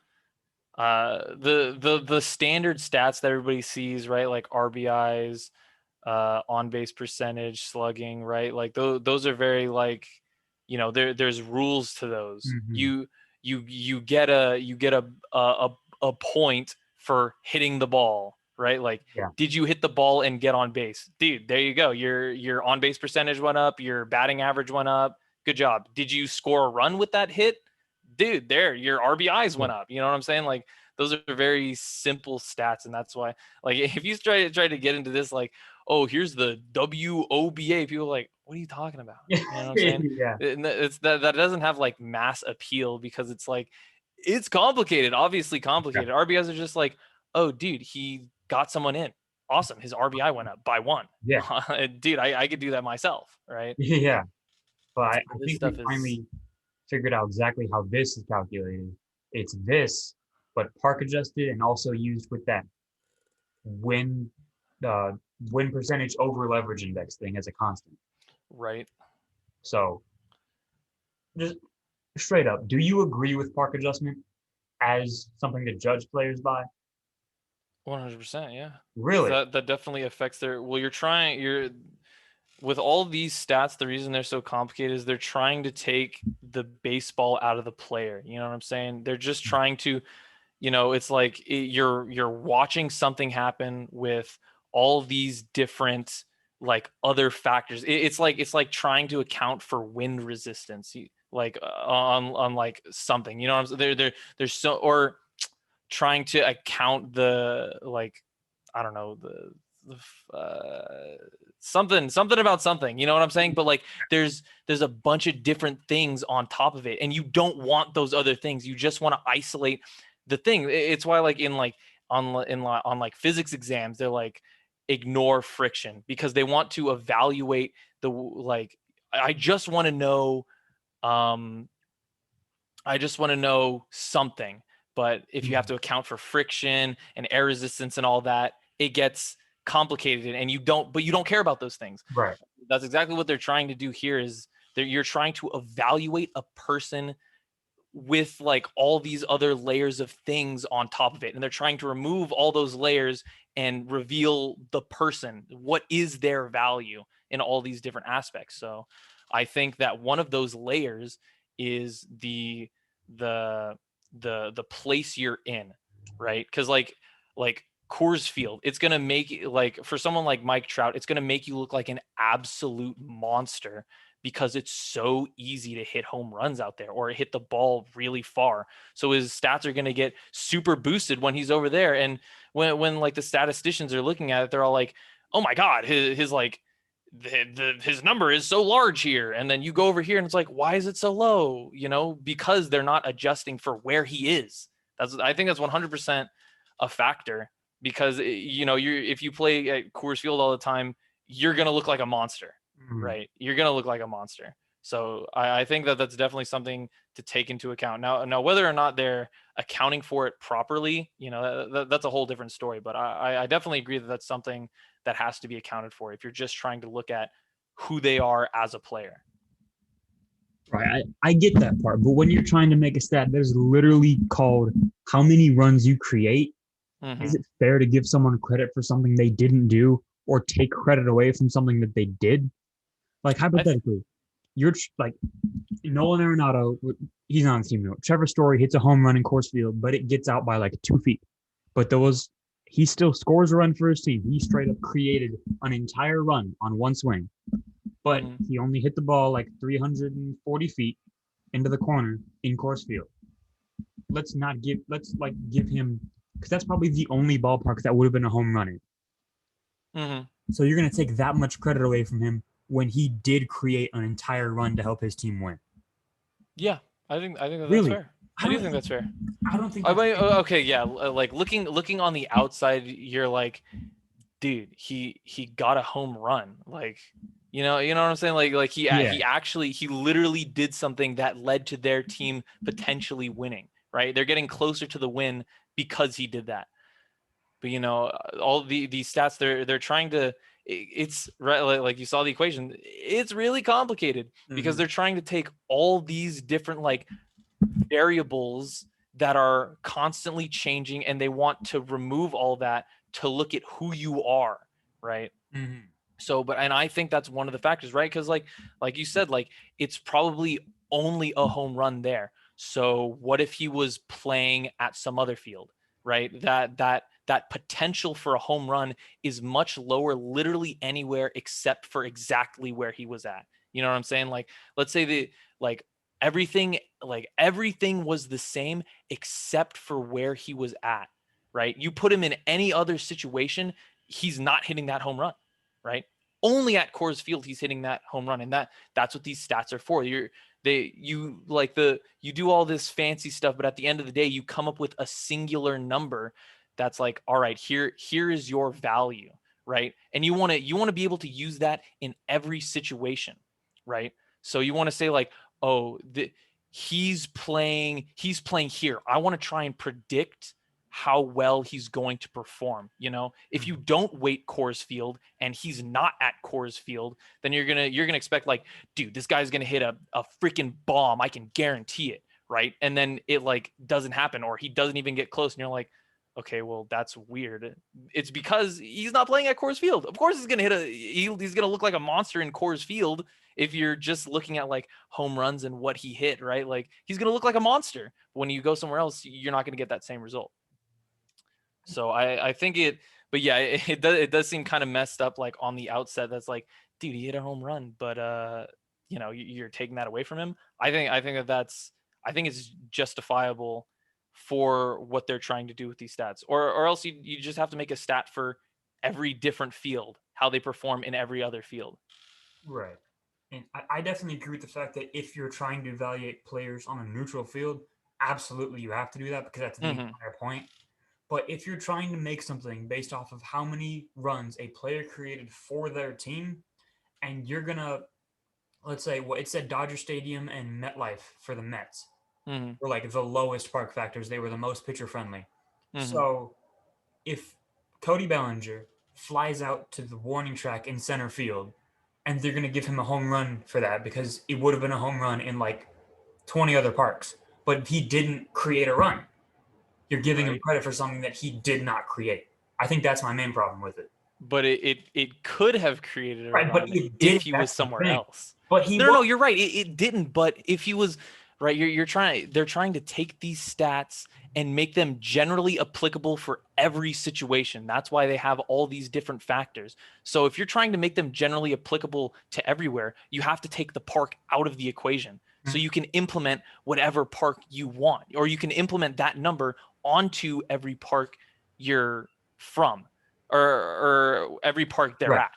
the standard stats that everybody sees, right? Like RBIs, on base percentage, slugging, right? Like those are very like, you know, there's rules to those. Mhm. You get a point for hitting the ball, right? Like, Yeah. did you hit the ball and get on base? Dude, there you go. Your on base percentage went up, your batting average went up. Good job. Did you score a run with that hit? Dude, there, your RBIs Yeah. went up. You know what I'm saying? Like those are very simple stats, and that's why, like, if you try to get into this, like, oh, here's the WOBA, people are like, what are you talking about? You know what I'm saying? Yeah. And it's that doesn't have like mass appeal because it's like, it's complicated, obviously Yeah. complicated. RBIs are just like, oh, dude, he got someone in. Awesome, his RBI went up by one. Yeah. Dude, I could do that myself, right? Yeah. But I But this think we stuff is finally figured out exactly how this is calculated. It's this, but park adjusted and also used with that win uh, win percentage over leverage index thing as a constant. right. So just straight up, do you agree with park adjustment as something to judge players by? 100%, yeah. Because Really? that definitely affects their. Well, you're with all these stats. The reason they're so complicated is they're trying to take the baseball out of the player. You know what I'm saying? They're just trying to, you know, it's like you're watching something happen with all these different like other factors. It's like trying to account for wind resistance, like on like something. You know what I'm saying? There's so, or trying to account the like, I don't know, something about something, you know what I'm saying? But like there's a bunch of different things on top of it, and you don't want those other things. You just want to isolate the thing. It's why like in like on like physics exams, they're like, ignore friction, because they want to evaluate the like, I just want to know, um I just want to know something. But if you have Mhm. to account for friction and air resistance and all that, it gets complicated, and you don't care about those things. Right. That's exactly what they're trying to do here, is you're trying to evaluate a person with like all these other layers of things on top of it. And they're trying to remove all those layers and reveal the person. What is their value in all these different aspects? So I think that one of those layers is the the place you're in, right? Because like Coors Field, it's gonna make, like, for someone like Mike Trout, it's gonna make you look like an absolute monster because it's so easy to hit home runs out there or hit the ball really far. So his stats are going to get super boosted when he's over there. And when like the statisticians are looking at it, they're all like, "Oh my God, his like his number is so large here." And then you go over here and it's like, "Why is it so low?" You know, because they're not adjusting for where he is. I think that's 100% a factor, because you know, if you play at Coors Field all the time, you're going to look like a monster, Mhm. right? You're gonna look like a monster. So I think that that's definitely something to take into account. Now, whether or not they're accounting for it properly, you know, that's a whole different story. But I definitely agree that that's something that has to be accounted for if you're just trying to look at who they are as a player. Right. I get that part. But when you're trying to make a stat, there's literally called how many runs you create. Is Hmm. it fair to give someone credit for something they didn't do or take credit away from something that they did? Like I th- hypothetically, you're like Nolan Arenado, he's on the team now. Trevor Story hits a home run in Coors Field, but it gets out by like 2 feet. But he still scores a run for his team. He straight up created an entire run on one swing, but mhm. he only hit the ball like 340 feet into the corner in Coors Field. Let's like give him, because that's probably the only ballpark that would have been a home run in. Mhm. So you're gonna take that much credit away from him when he did create an entire run to help his team win. Yeah, I think that's Really, fair. I I do don't think think that's fair. I don't think I that's mean, okay, yeah, like looking on the outside, you're like, dude, he got a home run. Like, you know what I'm saying? Like yeah. he actually he literally did something that led to their team potentially winning, right? They're getting closer to the win because he did that. But all these stats they're trying to it's right like you saw the equation. It's really complicated because Mhm. they're trying to take all these different like variables that are constantly changing and they want to remove all that to look at who you are, right? Mhm. So and I think that's one of the factors, right? Because like you said, like it's probably only a home run there. So what if he was playing at some other field, right? That potential for a home run is much lower literally anywhere except for exactly where he was at. You know what I'm saying? Like let's say like everything was the same except for where he was at, right? You put him in any other situation, he's not hitting that home run, right? Only at Coors Field he's hitting that home run, and that's what these stats are for. You do all this fancy stuff, but at the end of the day, you come up with a singular number that's like, all right, here is your value, right? And you want to be able to use that in every situation, right? So you want to say like, oh, he's playing here. I want to try and predict how well he's going to perform. If you Mhm. don't weight Coors Field and he's not at Coors Field, then you're gonna expect like, dude, this guy's gonna hit a freaking bomb. I can guarantee it, right? And then it like doesn't happen, or he doesn't even get close, and you're like, okay, well that's weird. It's because he's not playing at Coors Field. Of course, he's gonna look like a monster in Coors Field if you're just looking at like home runs and what he hit, right? Like he's gonna look like a monster. When you go somewhere else, you're not gonna get that same result. So I think but yeah, it does seem kind of messed up like on the outset. That's like, dude, he hit a home run, but you're taking that away from him. I think it's justifiable for what they're trying to do with these stats, or else you just have to make a stat for every different field, how they perform in every other field. Right. And I definitely agree with the fact that if you're trying to evaluate players on a neutral field, absolutely you have to do that because that's the Hmm. entire point. But if you're trying to make something based off of how many runs a player created for their team, and you're gonna, let's say, what it said Dodger Stadium and MetLife for the Mets Hmm. were like the lowest park factors. They were the most pitcher friendly. Hmm. So if Cody Bellinger flies out to the warning track in center field, and they're gonna give him a home run for that because it would have been a home run in like 20 other parks, but he didn't create a run. You're giving him Right. credit for something that he did not create. I think that's my main problem with it. But it could have created a Right, but run it if did. he was That's the somewhere thing. else. But he No, was you're right. It didn't. But if he was right, they're trying to take these stats and make them generally applicable for every situation. That's why they have all these different factors. So if you're trying to make them generally applicable to everywhere, you have to take the park out of the equation. So you can implement whatever park you want, or you can implement that number onto every park you're from, or every park they're right. at,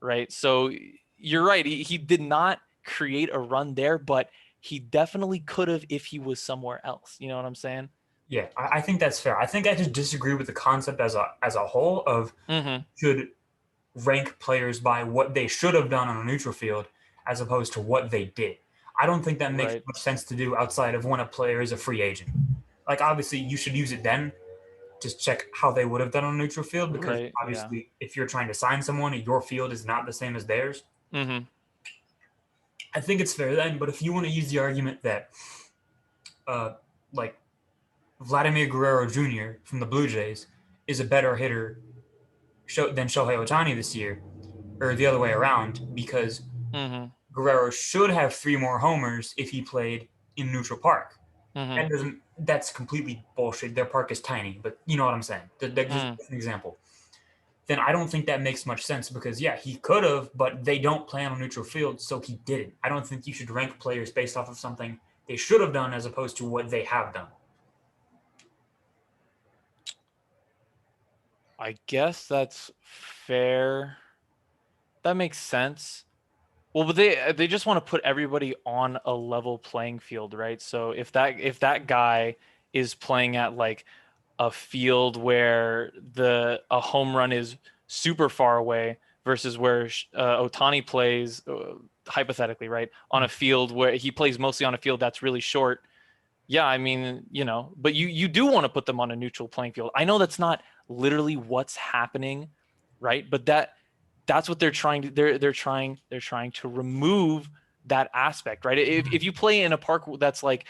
right? So you're right. He did not create a run there, but he definitely could have if he was somewhere else. You know what I'm saying? Yeah, I think that's fair. I think I just disagree with the concept as a whole of Mm-hmm. should rank players by what they should have done on a neutral field as opposed to what they did. I don't think that makes Right. much sense to do outside of when a player is a free agent. Like obviously you should use it then, just check how they would have done on a neutral field because Right. Yeah. obviously if you're trying to sign someone and your field is not the same as theirs, Mm-hmm. I think it's fair then. But if you want to use the argument that uh like Vladimir Guerrero Jr. from the Blue Jays is a better hitter than Shohei Ohtani this year, or the other way around, because Mm-hmm. Guerrero should have 3 more homers if he played in neutral park. Mm-hmm. That's completely bullshit. Their park is tiny, but you know what I'm saying. That's just Mm. an example. Then I don't think that makes much sense because yeah, he could have, but they don't play on a neutral field, so he didn't. I don't think you should rank players based off of something they should have done as opposed to what they have done. I guess that's fair. That makes sense. Well, but they just want to put everybody on a level playing field, right? So if that guy is playing at like a field where the a home run is super far away versus where Otani plays, hypothetically, right, on a field where he plays mostly on a field that's really short. Yeah, I mean, but you do want to put them on a neutral playing field. I know that's not literally what's happening, right? But that's what they're trying to they're trying to remove that aspect, right? If you play in a park that's like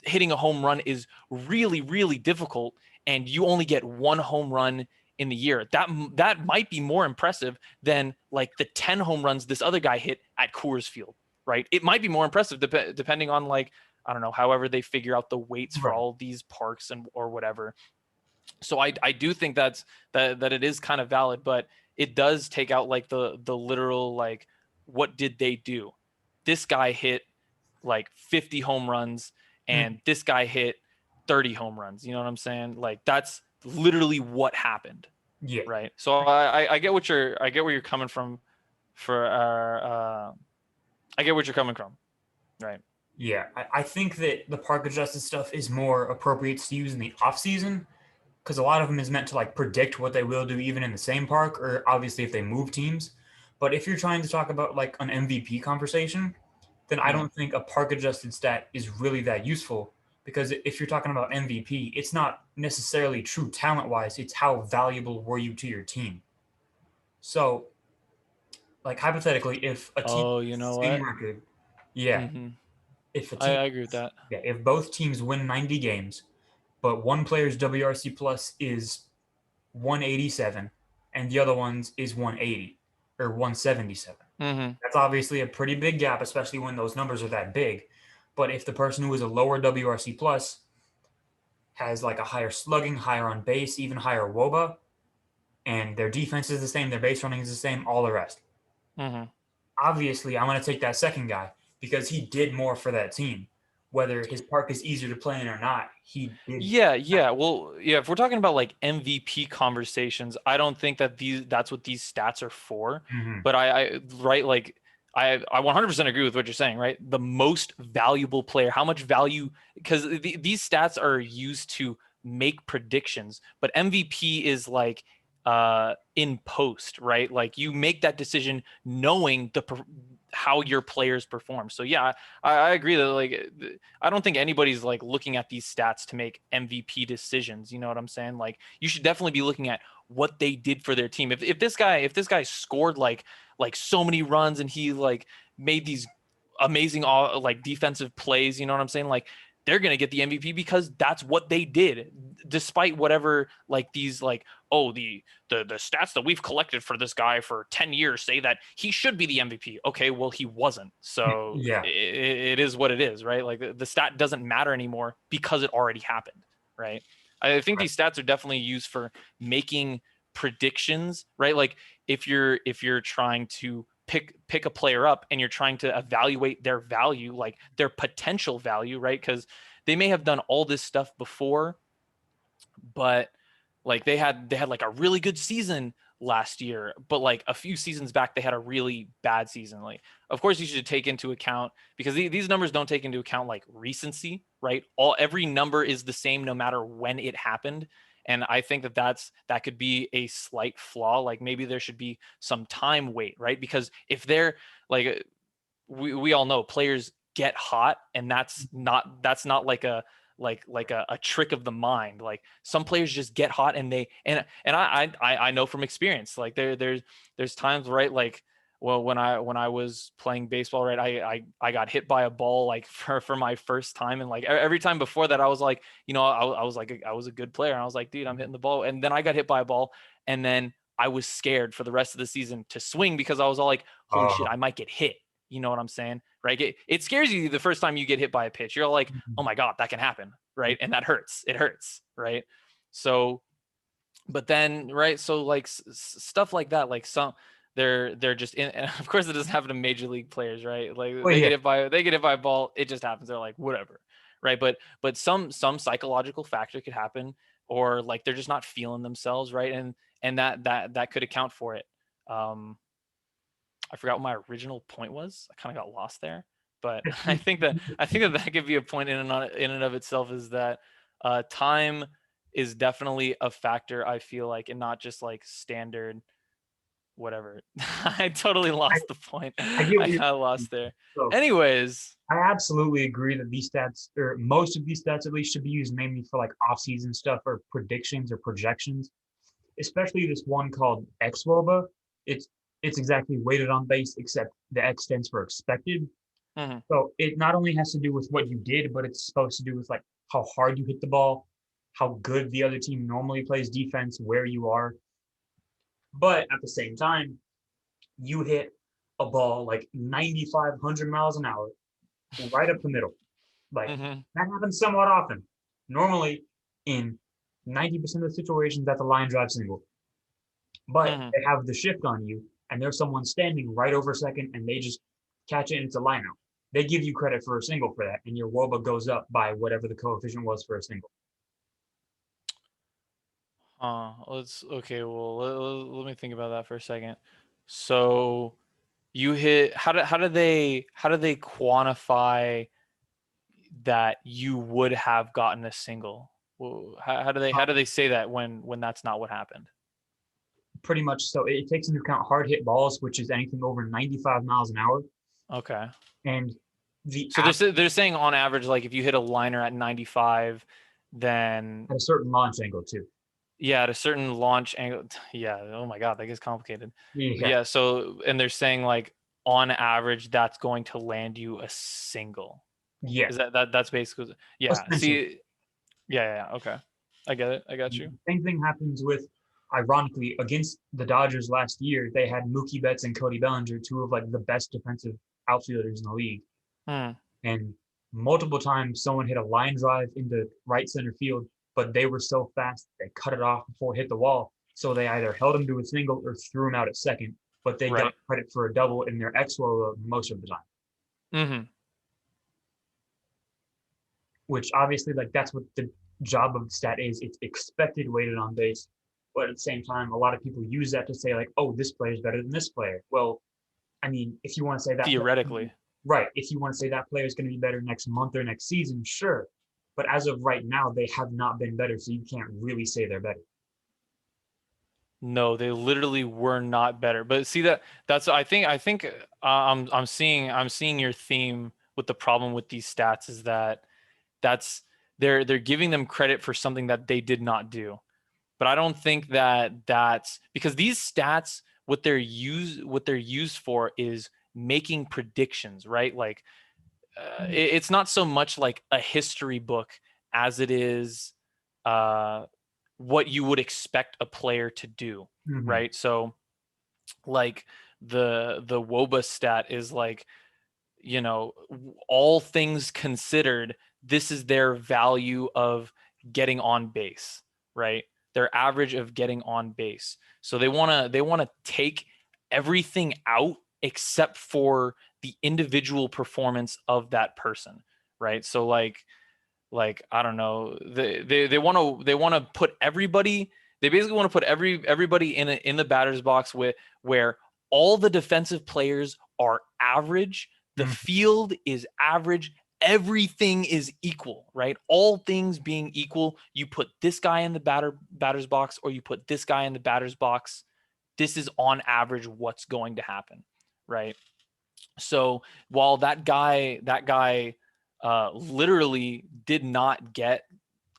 hitting a home run is really really difficult, and you only get one home run in the year, that might be more impressive than like the 10 home runs this other guy hit at Coors Field, right? It might be more impressive depending on, like, I don't know, however they figure out the weights for Right. all these parks and or whatever. So I do think that it is kind of valid, but it does take out like the literal, like, what did they do? This guy hit like 50 home runs Mm, and this guy hit 30 home runs. You know what I'm saying? Like, that's literally what happened, yeah. right? So I get where you're coming from for I get what you're coming from, right? Yeah. I think that the park adjusted stuff is more appropriate to use in the off season because a lot of them is meant to like predict what they will do even in the same park or obviously if they move teams. But if you're trying to talk about like an MVP conversation, then I Mm-hmm. don't think a park adjusted stat is really that useful because if you're talking about MVP, it's not necessarily true talent wise, it's how valuable were you to your team. So, like hypothetically, if a team Oh, has you know the same what? record, yeah, Mm-hmm. if a I, team, I agree with that. yeah, if both teams win 90 games, but one player's WRC plus is 187 and the other one's is 180 or 177. Mm-hmm. That's obviously a pretty big gap, especially when those numbers are that big. But if the person who is a lower WRC plus has like a higher slugging, higher on base, even higher WOBA, and their defense is the same, their base running is the same, all the rest. Mm-hmm. Obviously, I'm going to take that second guy because he did more for that team. Whether his park is easier to play in or not, he did. Yeah, yeah. Well, yeah, if we're talking about like MVP conversations, I don't think that's what these stats are for. Mhm. But right, like, I 100% agree with what you're saying, right? The most valuable player, how much value, because these stats are used to make predictions, but MVP is like in post, right? Like, you make that decision knowing how your players perform. So yeah, I agree that, like, I don't think anybody's like looking at these stats to make MVP decisions. You know what I'm saying? Like, you should definitely be looking at what they did for their team. If this guy scored like so many runs and he like made these amazing like defensive plays, you know what I'm saying? Like, they're gonna get the MVP because that's what they did, despite whatever, like, these, like, oh, the stats that we've collected for this guy for 10 years say that he should be the MVP. Okay, well, he wasn't. So Yeah, it is what it is, right? Like, the stat doesn't matter anymore because it already happened, right? I think right. these stats are definitely used for making predictions, right? Like, if you're trying to pick a player up and you're trying to evaluate their value, like their potential value, right? Because they may have done all this stuff before, but like they had like a really good season last year, but like a few seasons back they had a really bad season. Like, of course you should take into account, because these numbers don't take into account like recency, right? Every number is the same no matter when it happened. And I think that could be a slight flaw. Like, maybe there should be some time wait, right? Because if they're like, we all know players get hot, and that's not like a trick of the mind. Like, some players just get hot, and I know from experience, like, there's times, right, like, well, when I was playing baseball, right, I got hit by a ball, like, for my first time, and like every time before that I was like, I was like, I was a good player, and I was like, dude, I'm hitting the ball, and then I got hit by a ball, and then I was scared for the rest of the season to swing because I was all like, holy shit, Uh, I might get hit. You know what I'm saying? Right? It scares you the first time you get hit by a pitch. You're all like, oh my God, that can happen. Right? And that hurts. It hurts. Right? So, but then, right? So, like, stuff like that, like, they're just in, and of course it doesn't happen to major league players, right? Like, well, yeah, they get hit by a ball. It just happens. They're like, whatever. Right? But some psychological factor could happen, or like they're just not feeling themselves, right? And that could account for it. Um, I forgot what my original point was. I kind of got lost there, but I think that could be a point in and of itself, is that time is definitely a factor, I feel like, and not just like standard whatever. I totally I, lost the point. I get what I you're got saying. lost there. So Anyways, I absolutely agree that these stats, or most of these stats at least, should be used mainly for like off-season stuff or predictions or projections. Especially this one called xWOBA. It's it's exactly weighted on base, except the X stands for expected. mhm, So it not only has to do with what you did, but it's supposed to do with like how hard you hit the ball, how good the other team normally plays defense, where you are. But at the same time, you hit a ball like 9,500 miles an hour right up the middle. Like mhm, that happens somewhat often. Normally, in 90% of the situations, that's a line drive single. But mhm. they have the shift on you, and there's someone standing right over second, and they just catch it, and it's a line out. They give you credit for a single for that, and your WOBA goes up by whatever the coefficient was for a single. Let's okay. Well, let me think about that for a second. So you hit. How do they quantify that you would have gotten a single? Well, how do they say that when that's not what happened? Pretty much. So it takes into account hard hit balls, which is anything over 95 miles an hour, Okay. and the So they're saying on average, like if you hit a liner at 95, then at a certain launch angle too. yeah, at a certain launch angle, yeah. Oh my God, that gets complicated. But Yeah. yeah, so and they're saying like on average, that's going to land you a single. Yeah. Is that's basically yeah. Essentially. See, yeah. Okay, I get it. I got you. Same thing happens with, ironically, against the Dodgers last year, they had Mookie Betts and Cody Bellinger, two of like the best defensive outfielders in the league. Hmm. And multiple times someone hit a line drive into right center field, but they were so fast they cut it off before it hit the wall. So they either held him to a single or threw him out at second, but they got Right. credit for a double in their XWO most of the time. Hmm. Which obviously, like, that's what the job of the stat is. It's expected weighted on base. But at the same time, a lot of people use that to say, like, oh, this player is better than this player. Well, I mean, if you want to say that, Theoretically, right, if you want to say that player is going to be better next month or next season, sure. But as of right now, they have not been better, so you can't really say they're better. no, they literally were not better. But see that's I think I'm seeing your theme with the problem with these stats is that that's they're giving them credit for something that they did not do. But I don't think that that's because these stats what they're used for is making predictions, right? Like it's not so much like a history book as it is uh, what you would expect a player to do, Mm-hmm. right? So like the WOBA stat is like all things considered, this is their value of getting on base, right? Their average of getting on base. So they want to take everything out except for the individual performance of that person, right? So like I don't know, they want to put everybody. They basically want to put everybody in the batter's box with where all the defensive players are average, the Mm-hmm. field is average, everything is equal, right? All things being equal, you put this guy in the batter's box or you put this guy in the batter's box. This is on average what's going to happen, right? So while that guy literally did not get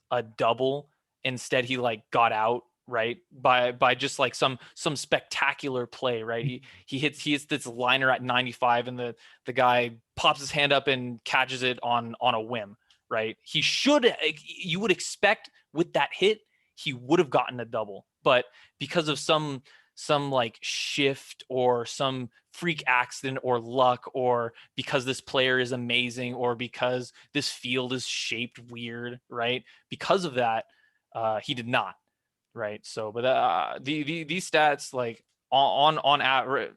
a double, instead he like got out right by just like some spectacular play, right? He hits this liner at 95 and the guy pops his hand up and catches it on a whim, right? You would expect with that hit he would have gotten a double, but because of some like shift or some freak accident or luck or because this player is amazing or because this field is shaped weird, right? Because of that, he did not, right? So, but these stats like on average,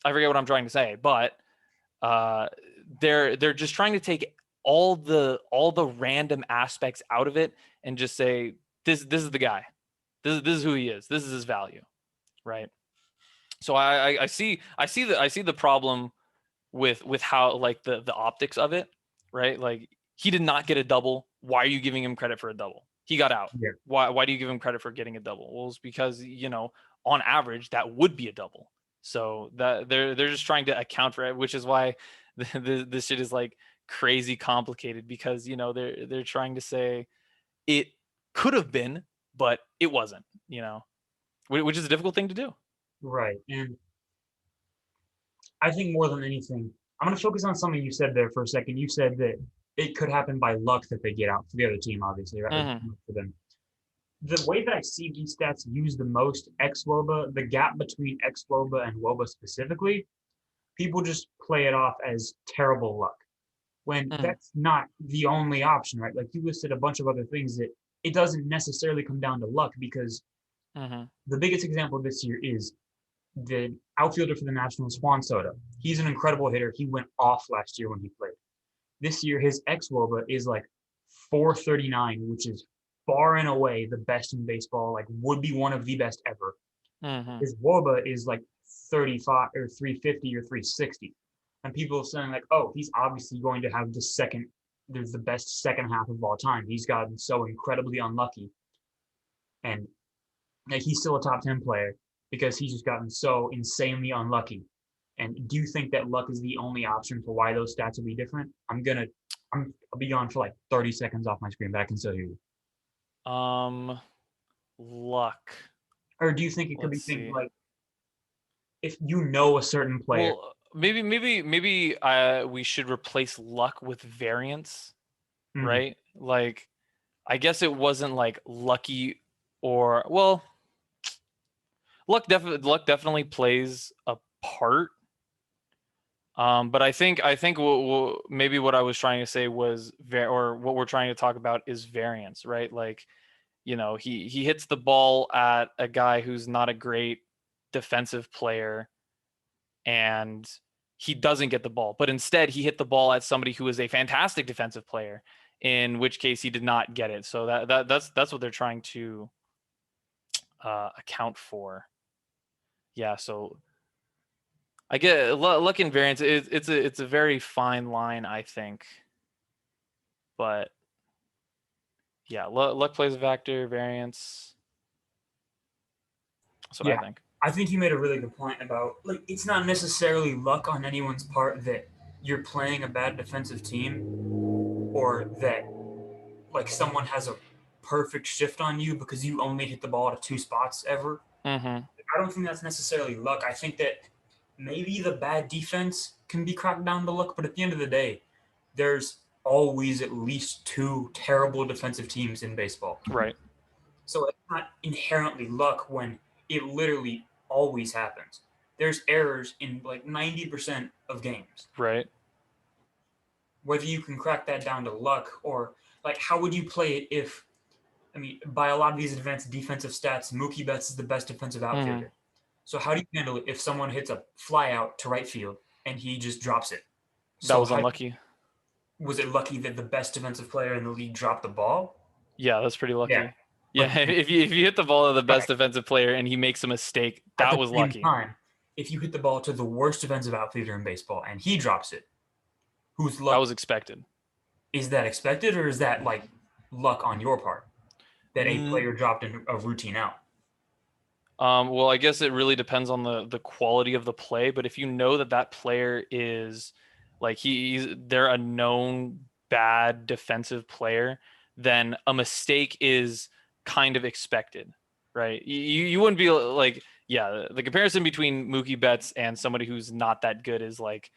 I forget what I'm trying to say, but uh, they're just trying to take all the random aspects out of it and just say this is the guy, this is who he is, this is his value, right? So I see the problem with how like the optics of it, right? Like he did not get a double. Why are you giving him credit for a double? He got out. Yeah. Why do you give him credit for getting a double? Well, it's because, on average that would be a double. So that they're just trying to account for it, which is why this shit is like crazy complicated, because they're trying to say it could have been, but it wasn't, which is a difficult thing to do. Right. And I think more than anything, I'm going to focus on something you said there for a second. You said that it could happen by luck that they get out for the other team, obviously, right? Or Hmm. for them. The way that I see these stats used the most, xWOBA, the gap between xWOBA and WOBA specifically, people just play it off as terrible luck when Hmm. that's not the only option, right? Like you listed a bunch of other things that it doesn't necessarily come down to luck because Hmm. the biggest example this year is the outfielder for the Nationals, Juan Soto. He's an incredible hitter. He went off last year when he played. This year, his xWOBA is like 439, which is far and away the best in baseball, like would be one of the best ever. Hmm. His WOBA is like 35 or 350 or 360. And people are saying like, oh, he's obviously going to have there's the best second half of all time. He's gotten so incredibly unlucky. And like, he's still a top 10 player because he's just gotten so insanely unlucky. And do you think that luck is the only option for why those stats will be different? I'll be gone for like 30 seconds off my screen, but I can still hear you. Um, luck. Or do you think it could Let's be things see. like if you know a certain player? Well, maybe we should replace luck with variance, Mhm. right? Like, I guess it wasn't like lucky, or, well, luck definitely plays a part. But I think maybe what I was trying to say was or what we're trying to talk about is variance, right? Like, he hits the ball at a guy who's not a great defensive player, and he doesn't get the ball, but instead he hit the ball at somebody who is a fantastic defensive player, in which case he did not get it. So that's what they're trying to account for. Yeah. So I get luck and variance. It's a very fine line, I think. But yeah, luck plays a factor. Variance. That's what I Yeah, think. I think you made a really good point about like it's not necessarily luck on anyone's part that you're playing a bad defensive team or that like someone has a perfect shift on you because you only hit the ball to two spots ever. Mm-hmm. I don't think that's necessarily luck. I think that maybe the bad defense can be cracked down to luck, but at the end of the day, there's always at least two terrible defensive teams in baseball. Right. So it's not inherently luck when it literally always happens. There's errors in like 90% of games. Right. Whether you can crack that down to luck or like how would you play it if I mean by a lot of these advanced defensive stats, Mookie Betts is the best defensive Mm-hmm. outfielder. So how do you handle it if someone hits a fly out to right field and he just drops it? That So was how unlucky. was it lucky that the best defensive player in the league dropped the ball? Yeah, that's pretty Yeah, lucky. but Yeah, if you hit the ball to the best right defensive player and he makes a mistake, at that the was same lucky. time, if you hit the ball to the worst defensive outfielder in baseball and he drops it, whose That luck was expected. is that expected or is that like luck on your part that a Mm, player dropped in a routine out? well, I guess it really depends on the quality of the play, but if you know that that player is like they're a known bad defensive player, then a mistake is kind of expected, right? You wouldn't be like, yeah, the comparison between Mookie Betts and somebody who's not that good is like,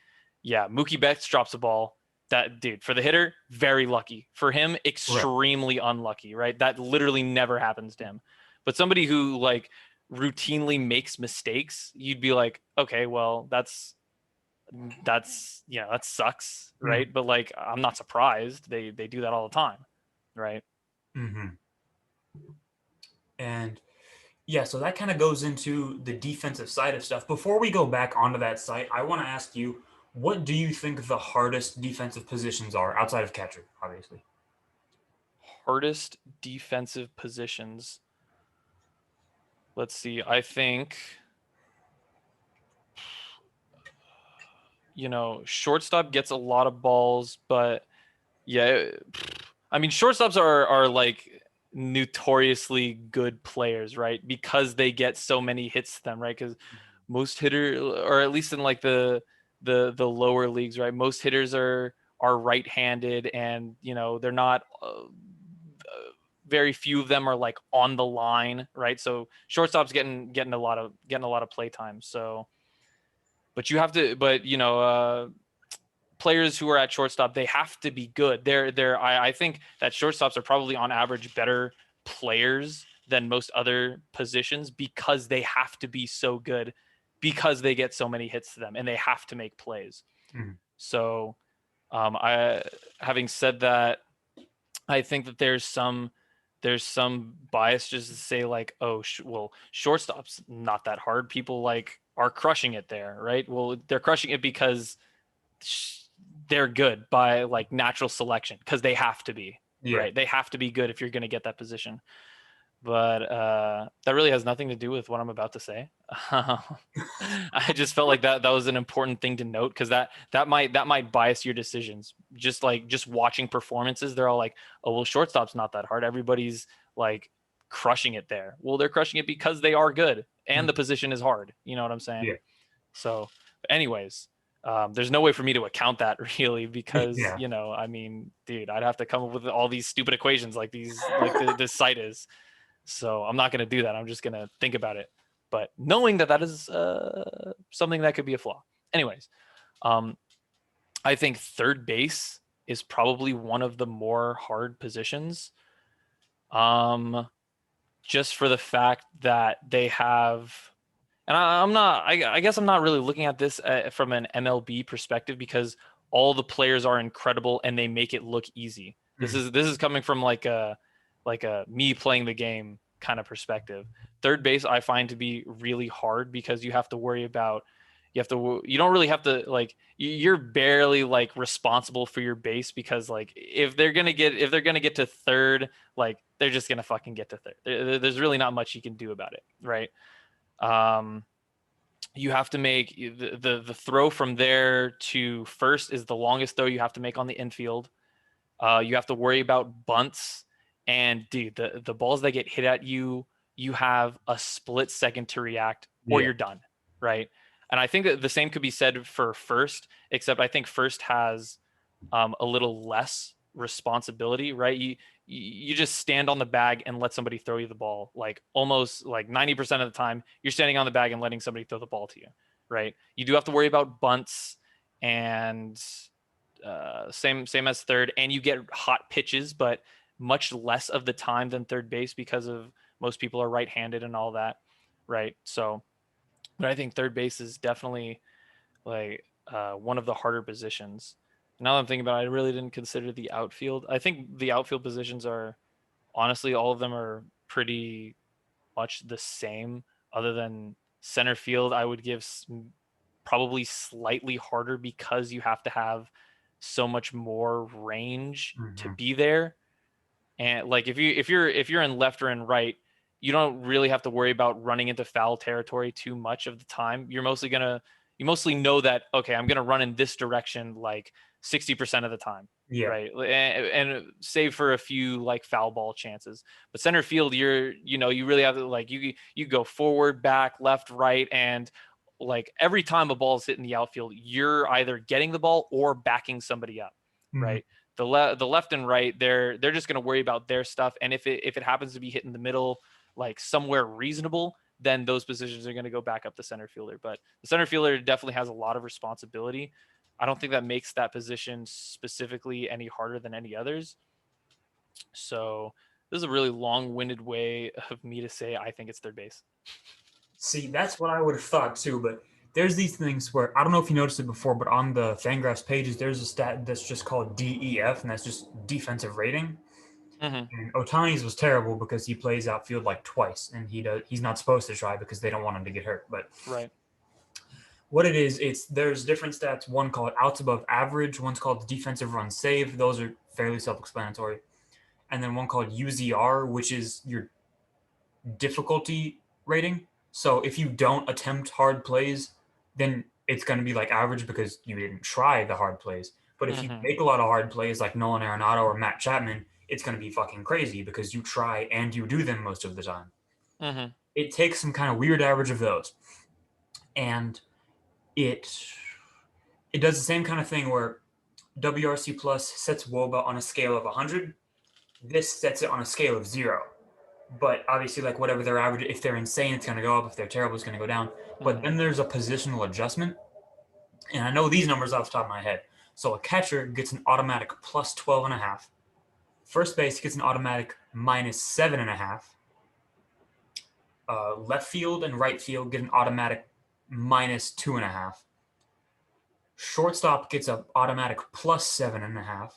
yeah, Mookie Betts drops a ball. That dude, for the hitter, very lucky. For him, Right. extremely unlucky, right? That literally never happens to him. But somebody who like routinely makes mistakes, you'd be like, okay, well, that sucks, Mm-hmm. right? But like, I'm not surprised. They do that all the time, right? Mm-hmm. And yeah, so that kind of goes into the defensive side of stuff. Before we go back onto that site, I want to ask you, what do you think the hardest defensive positions are outside of catcher, obviously? Hardest defensive positions. Let's see. I think. shortstop gets a lot of balls, but yeah, I mean, shortstops are like notoriously good players, right? Because they get so many hits to them, right? Because most hitter, or at least in like the lower leagues, right? Most hitters are right-handed, and they're not. Very few of them are like on the line, right? So shortstop's getting a lot of play time. So, but you have to, but players who are at shortstop, they have to be good. I think that shortstops are probably on average better players than most other positions because they have to be so good, because they get so many hits to them and they have to make plays. Mhm. So, I having said that, I think that there's some bias just to say like, oh, well, shortstop's not that hard. People like are crushing it there, right? Well, they're crushing it because they're good by like natural selection, because they have to be, Yeah. right? They have to be good if you're going to get that position. But that really has nothing to do with what I'm about to say. I just felt like that was an important thing to note, because that might bias your decisions. Just watching performances, they're all like, oh well, shortstop's not that hard. Everybody's like crushing it there. Well, they're crushing it because they are good and the Mhm. position is hard. You know what I'm saying? Yeah. So, anyways, there's no way for me to account that really, because Yeah. I mean, dude, I'd have to come up with all these stupid equations like these, like this site is. So I'm not going to do that. I'm just going to think about it. But knowing that is something that could be a flaw. Anyways, um, I think third base is probably one of the more hard positions. Um, just for the fact that they have, and I'm not, I guess I'm not really looking at this from an MLB perspective, because all the players are incredible and they make it look easy. This Mhm. is this is coming from like a me playing the game kind of perspective. Third base I find to be really hard, because you don't really have to, like, you're barely like responsible for your base, because like if they're gonna get to third, like they're just gonna fucking get to third. There's really not much you can do about it, right? Um, you have to make the throw from there to first is the longest throw you have to make on the infield. You have to worry about bunts, and dude, the balls that get hit at you, you have a split second to react, or Yeah. you're done, right? And I think that the same could be said for first, except I think first has a little less responsibility, right? You just stand on the bag and let somebody throw you the ball. Like almost like 90% of the time, you're standing on the bag and letting somebody throw the ball to you, right? You do have to worry about bunts, and same as third, and you get hot pitches, but much less of the time than third base, because of most people are right-handed and all that, right? So, but I think third base is definitely like one of the harder positions. Now that I'm thinking about it, I really didn't consider the outfield. I think the outfield positions are, honestly, all of them are pretty much the same, other than center field. I would give probably slightly harder, because you have to have so much more range to Mhm. be there. And like if you're in left or in right, you don't really have to worry about running into foul territory too much of the time. You mostly know that, okay, I'm gonna run in this direction like 60% of the time, Yeah. right? And save for a few like foul ball chances. But center field, you really have to, like, you go forward, back, left, right, and like every time a ball is hit in the outfield, you're either getting the ball or backing somebody up, Mhm. right? The left and right, they're just going to worry about their stuff, and if it happens to be hit in the middle, like somewhere reasonable, then those positions are going to go back up the center fielder. But the center fielder definitely has a lot of responsibility. I don't think that makes that position specifically any harder than any others. So this is a really long-winded way of me to say I think it's third base. See, that's what I would have thought too, but there's these things where I don't know if you noticed it before, but on the Fangraphs pages, there's a stat that's just called DEF, and that's just defensive rating. Hmm. And Otani's was terrible because he plays outfield like twice, and he's not supposed to try because they don't want him to get hurt. But Right. what it is, it's there's different stats. One called outs above average, one's called defensive run save. Those are fairly self-explanatory, and then one called UZR, which is your difficulty rating. So if you don't attempt hard plays, then it's going to be like average because you didn't try the hard plays. But if you Mm-hmm. make a lot of hard plays like Nolan Arenado or Matt Chapman, it's going to be fucking crazy because you try and you do them most of the time. Mm-hmm. It takes some kind of weird average of those, and it it does the same kind of thing where WRC plus sets WOBA on a scale of 100. This sets it on a scale of 0. But obviously, like whatever their average, if they're insane, it's going to go up. If they're terrible, it's going to go down. But Mm-hmm. then there's a positional adjustment, and I know these numbers off the top of my head. So a catcher gets an automatic plus 12 and a half. First base gets an automatic minus 7.5. Left field and right field get an automatic minus 2.5. Shortstop gets an automatic plus 7.5.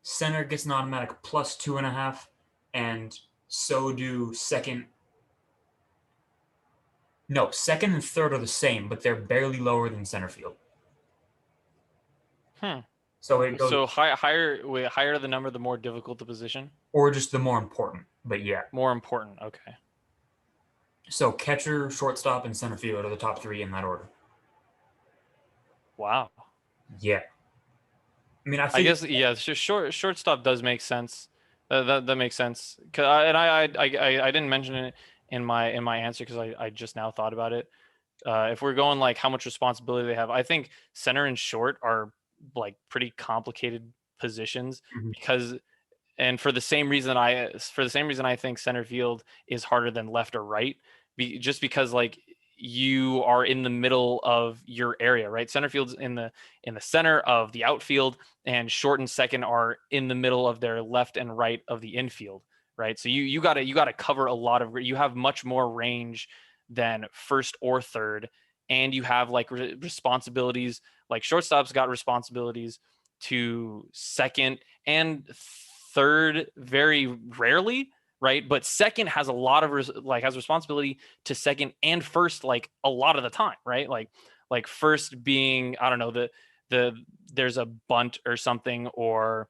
Center gets an automatic plus 2.5. And so do second. No, second and third are the same, but they're barely lower than center field. Hmm. So it goes, So higher the number, the more difficult the position. or just the more important. But yeah. More important. Okay. So catcher, shortstop, and center field are the top three in that order. Wow. Yeah. I mean, I I think guess yeah. Shortstop does make sense. That makes sense. I didn't mention it in my answer because I just now thought about it. If we're going like how much responsibility they have, I think center and short are like pretty complicated positions mhm, because, and for the same reason I think center field is harder than left or right, just because like you are in the middle of your area, right? Center field's in the center of the outfield, and short and second are in the middle of their left and right of the infield, right? So you gotta cover a lot of, you have much more range than first or third, and you have like responsibilities, like shortstop's got responsibilities to second and third very rarely, right? But second has a lot of has responsibility to second and first like a lot of the time, right? Like first being, I don't know, the there's a bunt or something, or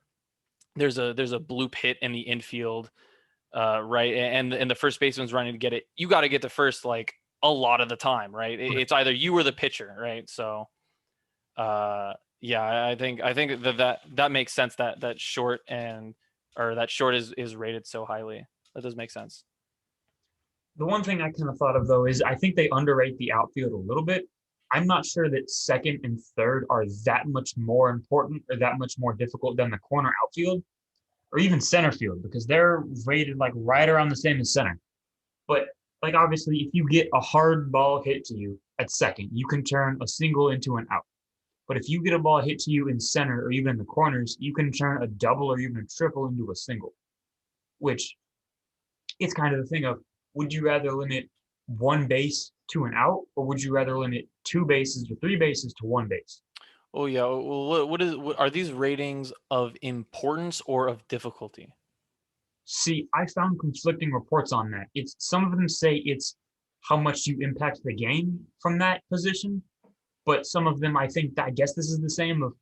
there's a bloop hit in the infield, right? And the first baseman's running to get it. You got to get to first like a lot of the time, right? It's either you or the pitcher, right? So yeah, I think that makes sense, that short and or that short is rated so highly. That does make sense. the one thing I kind of thought of though is I think they underrate the outfield a little bit. I'm not sure that second and third are that much more important or that much more difficult than the corner outfield or even center field because they're rated like right around the same as center. But like obviously, if you get a hard ball hit to you at second, you can turn a single into an out. But if you get a ball hit to you in center or even in the corners, you can turn a double or even a triple into a single, which it's kind of the thing of would you rather limit one base to an out or would you rather limit two bases or three bases to one base? Oh yeah. Well, what are these ratings of importance or of difficulty? See, I found conflicting reports on that. It's some of them say it's how much you impact the game from that position, but some of them I think I guess this is the same of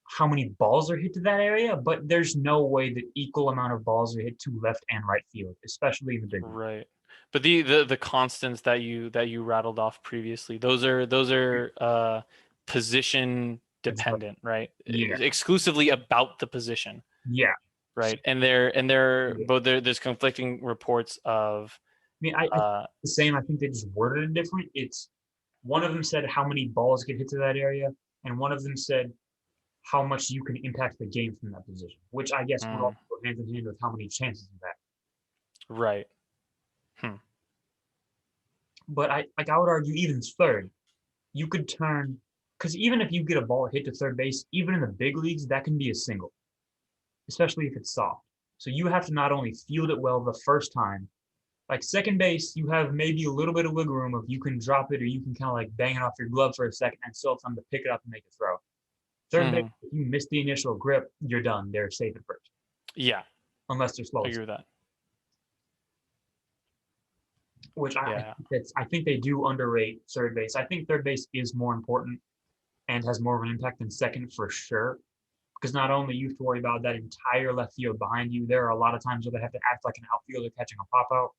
how many balls are hit to that area, but there's no way that equal amount of balls are hit to left and right field, especially in the big league. Right. But the constants that you rattled off previously, those are position It's like, dependent, right? yeah, Exclusively about the position, yeah. So, right? And I both there's conflicting reports of mean, I think uh the same. I think they just worded it different. It's one of them said how many balls get hit to that area, and one of them said how much you can impact the game from that position, which I guess would mm, also go hand in hand with how many chances of that. right. Hmm. But I would argue even third, you could turn because even if you get a ball hit to third base, even in the big leagues, that can be a single, especially if it's soft. So you have to not only field it well the first time, like second base, you have maybe a little bit of wiggle room if you can drop it or you can kind of like bang it off your glove for a second and still have time to pick it up and make a throw. Third base, Hmm. if you miss the initial grip, you're done. They're safe at first, Yeah, unless they're slow. I agree with that. Which Yeah. I think they do underrate third base. I think third base is more important and has more of an impact than second for sure. Because not only you have to worry about that entire left field behind you, there are a lot of times where they have to act like an outfielder catching a pop out.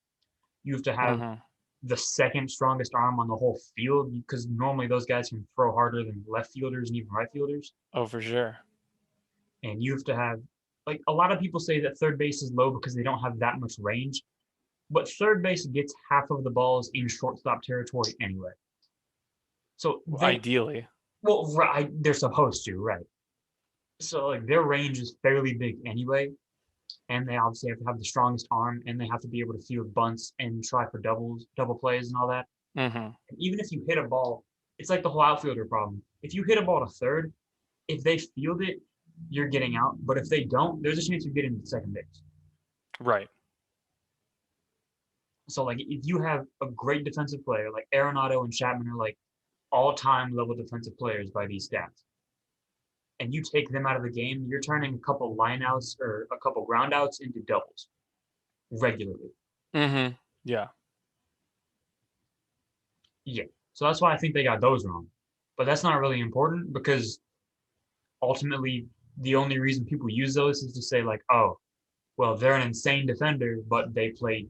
You have to have Hmm. the second strongest arm on the whole field because normally those guys can throw harder than left fielders and even right fielders. Oh, for sure. And you have to have, like, a lot of people say that third base is low because they don't have that much range, but third base gets half of the balls in shortstop territory anyway. So Ideally. well, right, they're supposed to, right? So like their range is fairly big anyway, and they obviously have to have the strongest arm, and they have to be able to field bunts and try for double plays, and all that. Mm-hmm. And even if you hit a ball, it's like the whole outfielder problem. If you hit a ball to third, if they field it, you're getting out. But if they don't, there's a chance you're getting to second base. Right. So like if you have a great defensive player, like Arenado and Chapman are like all-time level defensive players by these stats, and you take them out of the game, you're turning a couple lineouts or a couple groundouts into doubles regularly. Mm-hmm. Yeah. Yeah. So that's why I think they got those wrong. But that's not really important because ultimately the only reason people use those is to say like, oh, well, they're an insane defender, but they play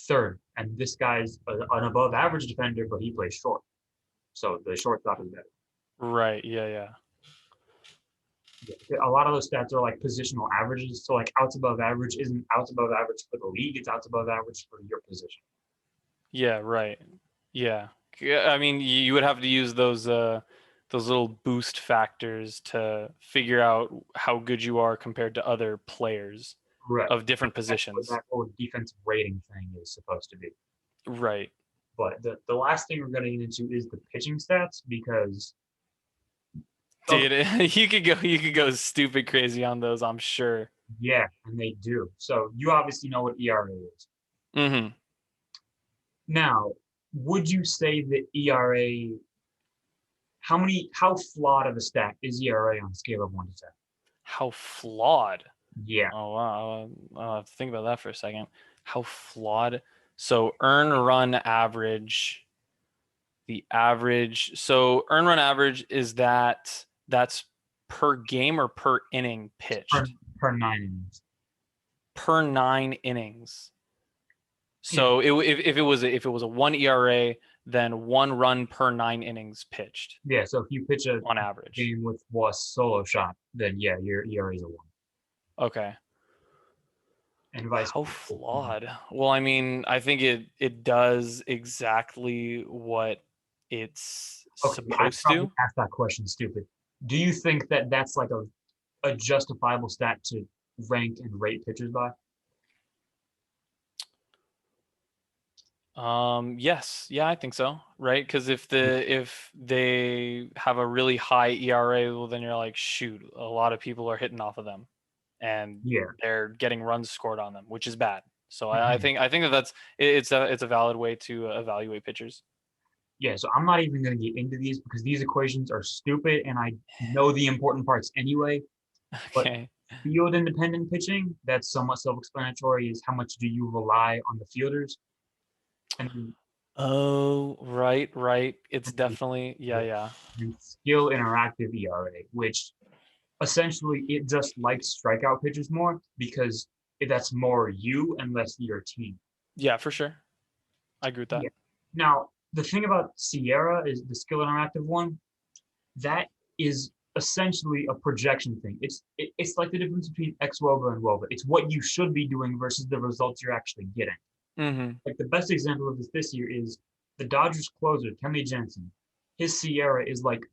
third, and this guy's an above average defender, but he plays short. So the shortstop is better. Right. Yeah. Yeah. A lot of those stats are like positional averages. So like outs above average isn't outs above average for the league; it's outs above average for your position. Yeah. Right. Yeah. I mean, you would have to use those little boost factors to figure out how good you are compared to other players Right. of different That's positions. what that whole defensive rating thing is supposed to be. Right. But the last thing we're going to get into is the pitching stats because Dude, you could go stupid crazy on those, I'm sure. yeah, and they do. So you obviously know what ERA is. Mm-hmm. Now, would you say that ERA, how flawed of a stat is ERA on a scale of 1 to 10? How flawed. Yeah. Oh wow. I'll have to think about that for a second. How flawed. So earn run average. The average. So earn run average is that's per game or per inning pitched? Per 9 innings. Per 9 innings. Yeah. So if it was a 1 ERA, then 1 run per 9 innings pitched. Yeah, so if you pitch a on average game with a solo shot, then yeah, your ERA is a 1. Okay. And vice How versa. flawed? Well, I mean, I think it does exactly what it's Okay, I supposed probably to. asked that question stupid. Do you think that that's like a justifiable stat to rank and rate pitchers by? Yes, yeah, I think so, right? Because if they have a really high ERA, well, then you're like, shoot, a lot of people are hitting off of them, and Yeah. they're getting runs scored on them, which is bad. So I Mhm. think it's a valid way to evaluate pitchers. Yeah, so I'm not even going to get into these because these equations are stupid and I know the important parts anyway. But Okay. field independent pitching, that's somewhat self-explanatory, is how much do you rely on the fielders? And Oh, right. It's and definitely yeah. skill interactive ERA, which essentially it just likes strikeout pitchers more because that's more you and less your team. Yeah, for sure. I agree with that. Yeah. Now, the thing about Sierra is the skill interactive one, that is essentially a projection thing. It's like the difference between xWOBA and WOBA. It's what you should be doing versus the results you're actually getting. Mm-hmm. Like the best example of this year is the Dodgers closer, Kenley Jensen. His Sierra is like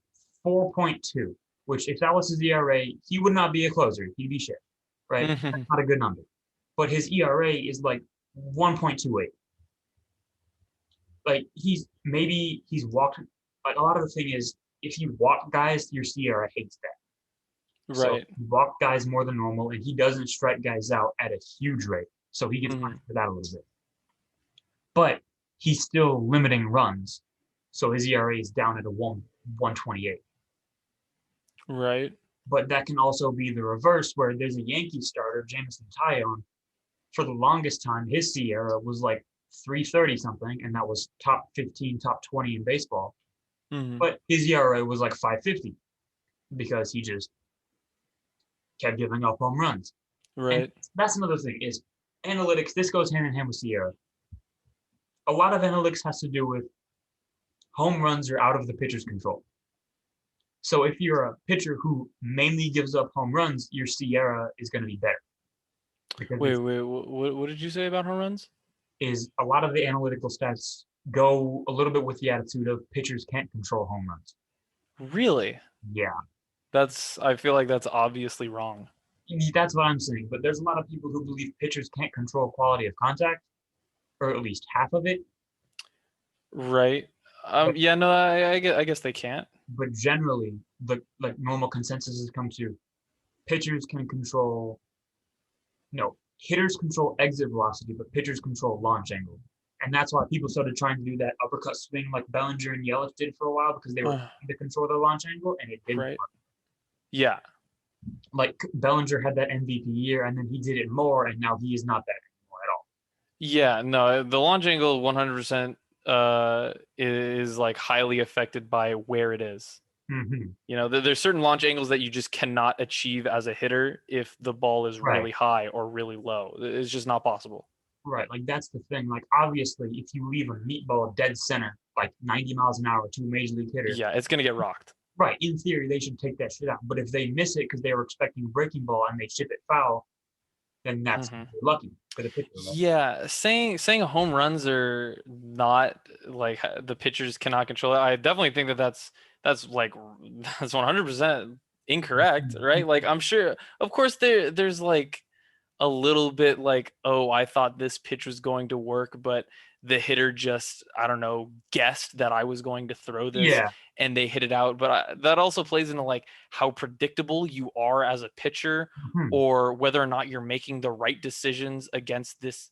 4.2, which if that was his ERA, he would not be a closer. He'd be shit, right? Mm-hmm. That's not a good number. But his ERA is like 1.28. Like he's walked. Like a lot of the thing is, if you walk guys, your Sierra hates that. So Right. he walk guys more than normal, and he doesn't strike guys out at a huge rate. So he gets Mm-hmm. punished for that a little bit. But he's still limiting runs. So his ERA is down at a 128. Right. But that can also be the reverse, where there's a Yankee starter, Jameson Taillon. For the longest time, his Sierra was like 330 something, and that was top 15, top 20 in baseball. Mm-hmm. But his ERA was like 550 because he just kept giving up home runs. And Right. that's another thing is analytics. This goes hand in hand with Sierra. a lot of analytics has to do with home runs are out of the pitcher's control. So if you're a pitcher who mainly gives up home runs, your Sierra is going to be better because Wait, wait, what did you say about home runs? is a lot of the analytical stats go a little bit with the attitude of pitchers can't control home runs. Really? Yeah, I feel like that's obviously wrong. that's what I'm saying. But there's a lot of people who believe pitchers can't control quality of contact, or at least half of it. Right. But Yeah, no, I guess they can't. but generally, the like normal consensus has come to pitchers can control no hitters control exit velocity, but pitchers control launch angle. And that's why people started trying to do that uppercut swing like Bellinger and Yelich did for a while because they were Uh, trying to control their launch angle and it didn't right. work. Yeah. Like Bellinger had that MVP year and then he did it more and now he is not that anymore at all. Yeah, no, the launch angle 100% is like highly affected by where it is. Mm-hmm. You know, there's certain launch angles that you just cannot achieve as a hitter if the ball is Right. really high or really low. It's just not possible. Right. Like that's the thing. Like obviously if you leave a meatball dead center, like 90 miles an hour to a major league hitter, Yeah, it's gonna get rocked. right, in theory they should take that shit out. But if they miss it because they were expecting a breaking ball and they chip it foul, then that's lucky for the pitcher. Right? Yeah, saying home runs are not like the pitchers cannot control it. I definitely think that's like that's 100% incorrect, right? Like I'm sure, of course, there's like a little bit like, oh, I thought this pitch was going to work, but the hitter just, I don't know, guessed that I was going to throw this Yeah. and they hit it out. But that also plays into like how predictable you are as a pitcher Mm-hmm. or whether or not you're making the right decisions against this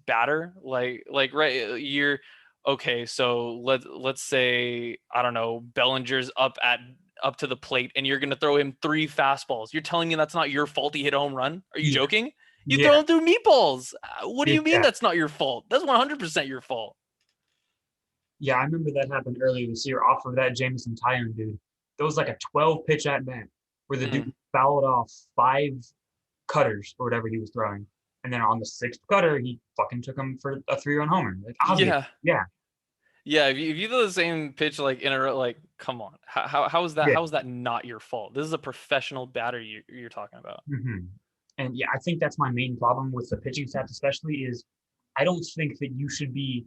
batter. Like right, you're okay, so let's say, I don't know, Bellinger's up to the plate and you're going to throw him 3 fastballs. You're telling me that's not your fault he hit a home run? Are you Yeah. joking? You Yeah. throw him through meatballs. What do you mean Yeah. that's not your fault? That's 100% your fault. Yeah. I remember that happened earlier this year off of that Jameson Tyone dude. There was like a 12 pitch at bat where the dude fouled off 5 cutters or whatever he was throwing. And then on the 6th cutter, he fucking took him for a 3-run homer. Like, obvious. Yeah. Yeah. Yeah, if you throw the same pitch like in a row, like, come on. How is that Yeah. how is that not your fault? This is a professional batter you're talking about. Mm-hmm. And yeah, I think that's my main problem with the pitching stats, especially is I don't think that you should be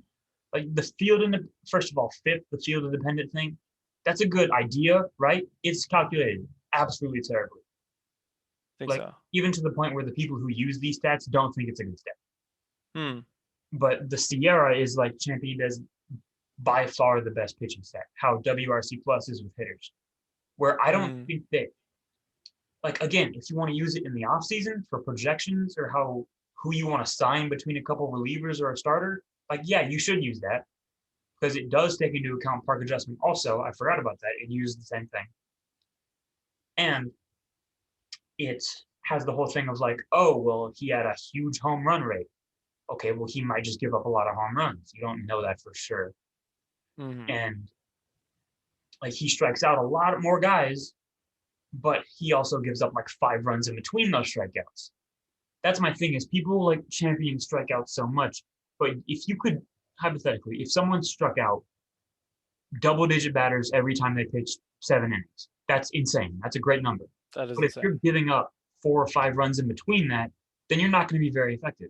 like the field in the first of all, fifth, the field independent thing. That's a good idea, right? It's calculated absolutely terribly. Think Like so. even to the point where the people who use these stats don't think it's a good stat. Hmm. But the Sierra is like championed as by far the best pitching stat. How WRC plus is with hitters, where I don't think that like again, if you want to use it in the off season for projections or how who you want to sign between a couple relievers or a starter, like yeah, you should use that because it does take into account park adjustment. Also, I forgot about that. It uses the same thing, and it has the whole thing of like, oh well, he had a huge home run rate. Okay, well he might just give up a lot of home runs. You don't know that for sure, and like he strikes out a lot more guys, but he also gives up like 5 runs in between those strikeouts. That's my thing is people like champion strikeouts so much, but if you could hypothetically, if someone struck out double-digit batters every time they pitched 7 innings, that's insane. That's a great number. That is But if insane. you're giving up 4 or 5 runs in between that, then you're not going to be very effective.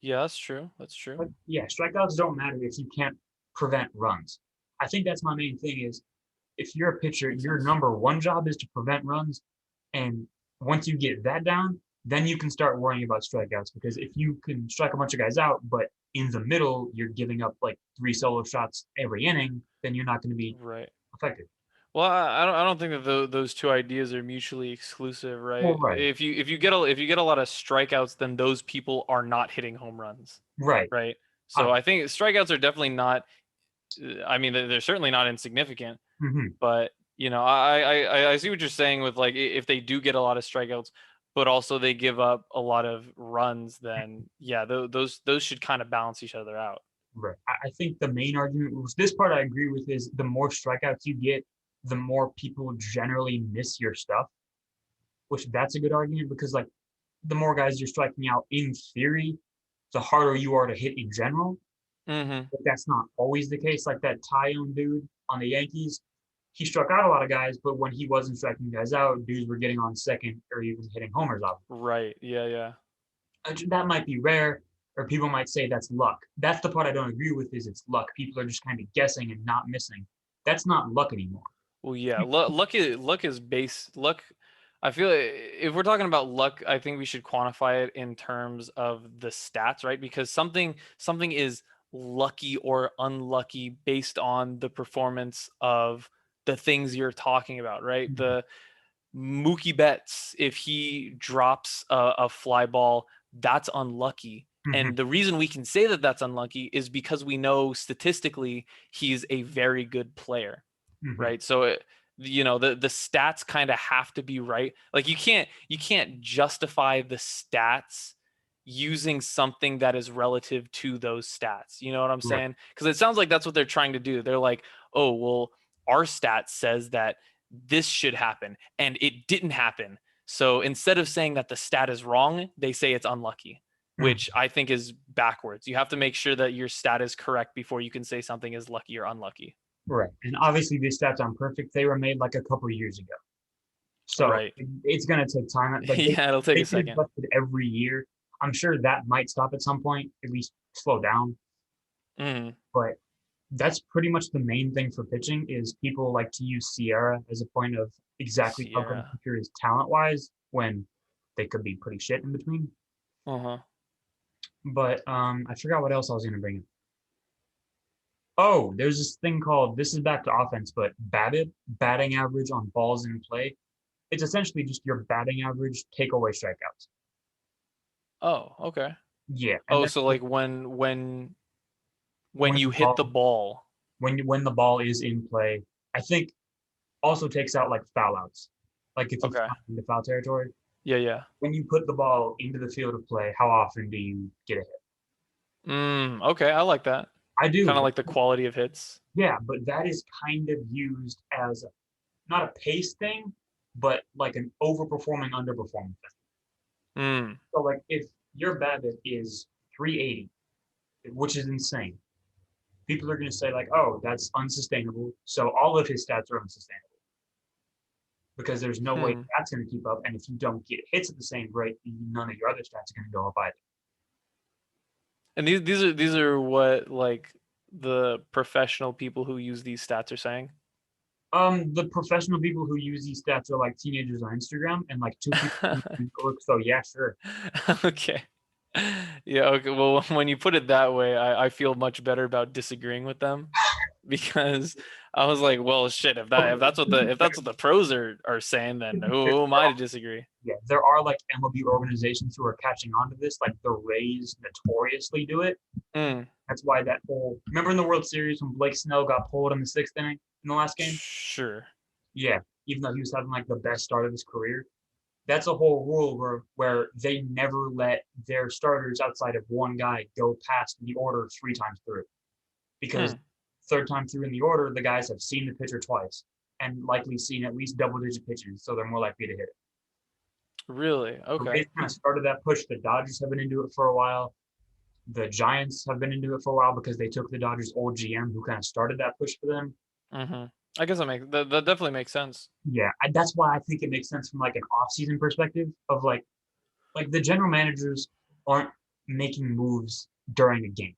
Yeah, that's true. That's true. But yeah, strikeouts don't matter if you can't prevent runs. I think that's my main thing is if you're a pitcher, Makes your sense. number one job is to prevent runs. And once you get that down, then you can start worrying about strikeouts because if you can strike a bunch of guys out, but in the middle you're giving up like 3 solo shots every inning, then you're not going to be Right. effective. Well, I don't think that those two ideas are mutually exclusive, right? Well, right, If you get a lot of strikeouts, then those people are not hitting home runs, right. right? So I think strikeouts are definitely not. I mean, they're certainly not insignificant, Mm-hmm. but you know, I see what you're saying with like if they do get a lot of strikeouts, but also they give up a lot of runs, then yeah, those should kind of balance each other out. Right. I think the main argument was this part I agree with is the more strikeouts you get, the more people generally miss your stuff, which that's a good argument because like the more guys you're striking out in theory, the harder you are to hit in general. Mm-hmm. But that's not always the case. Like that Tyone dude on the Yankees, he struck out a lot of guys, but when he wasn't striking guys out, dudes were getting on second or even hitting homers off. Right. Yeah. Yeah. That might be rare, or people might say that's luck. That's the part I don't agree with. Is it's luck. People are just kind of guessing and not missing. That's not luck anymore. Well, yeah. Luck is base luck. I feel like if we're talking about luck, I think we should quantify it in terms of the stats, right? Because something is lucky or unlucky based on the performance of the things you're talking about, right? The Mookie Betts, if he drops a fly ball, that's unlucky. Mm-hmm. And the reason we can say that that's unlucky is because we know statistically he's a very good player, Mm-hmm. right? So the stats kind of have to be right. Like you can't justify the stats using something that is relative to those stats. You know what I'm Right. saying? Because it sounds like that's what they're trying to do. They're like, oh well, our stat says that this should happen and it didn't happen. So instead of saying that the stat is wrong, they say it's unlucky, Mm. which I think is backwards. You have to make sure that your stat is correct before you can say something is lucky or unlucky. Right. And obviously these stats aren't perfect. They were made like a couple years ago. So Right. it's gonna take time. Like Yeah, it'll take they a get second. adjusted every year. I'm sure that might stop at some point, at least slow down. Mm, But that's pretty much the main thing for pitching is people like to use Sierra as a point of exactly how good a Sierra. pitcher is talent wise when they could be pretty shit in between. Uh-huh. But I forgot what else I was gonna bring up. Oh, there's this thing called this is back to offense, but BABIP, batting average on balls in play. It's essentially just your batting average take away strikeouts. Oh, okay. Yeah, and Oh, that's so just like when when you the hit the ball ball. when the ball is in play. I think also takes out like foul outs. Like if you Okay. fly into foul territory, Yeah, yeah. when you put the ball into the field of play, how often do you get a hit? Okay, I like that. I Kind do. of like the quality of hits. Yeah, but that is kind of used as not a pace thing, but like an overperforming, underperforming thing. Mm. So like if your BABIP is 380, which is insane, people are going to say like, oh, that's unsustainable. So all of his stats are unsustainable because there's no way Hmm. that's going to keep up. And if you don't get hits at the same rate, none of your other stats are going to go up either. And these are what like the professional people who use these stats are saying. The professional people who use these stats are like teenagers on Instagram and like two people who look. So yeah, sure. Okay. Yeah, okay. Well, when you put it that way, I feel much better about disagreeing with them because I was like, well, shit, if that Okay, if that's what the if that's what the pros are saying, then who am I to disagree? yeah, there are like MLB organizations who are catching on to this. Like the Rays notoriously do it. Mm, That's why that whole remember in the World Series when Blake Snell got pulled in the sixth inning in the last game? sure. Yeah, even though he was having like the best start of his career. That's a whole rule where they never let their starters outside of one guy go past the order three times through. Because Hmm. third time through in the order, the guys have seen the pitcher twice and likely seen at least double digit pitches, so they're more likely to hit it. Really? The Okay. Rays kind of started that push. The Dodgers have been into it for a while. The Giants have been into it for a while because they took the Dodgers' old GM who kind of started that push for them. Mm-hmm. I guess that definitely makes sense. Yeah, that's why I think it makes sense from like an off-season perspective of like the general managers aren't making moves during a game.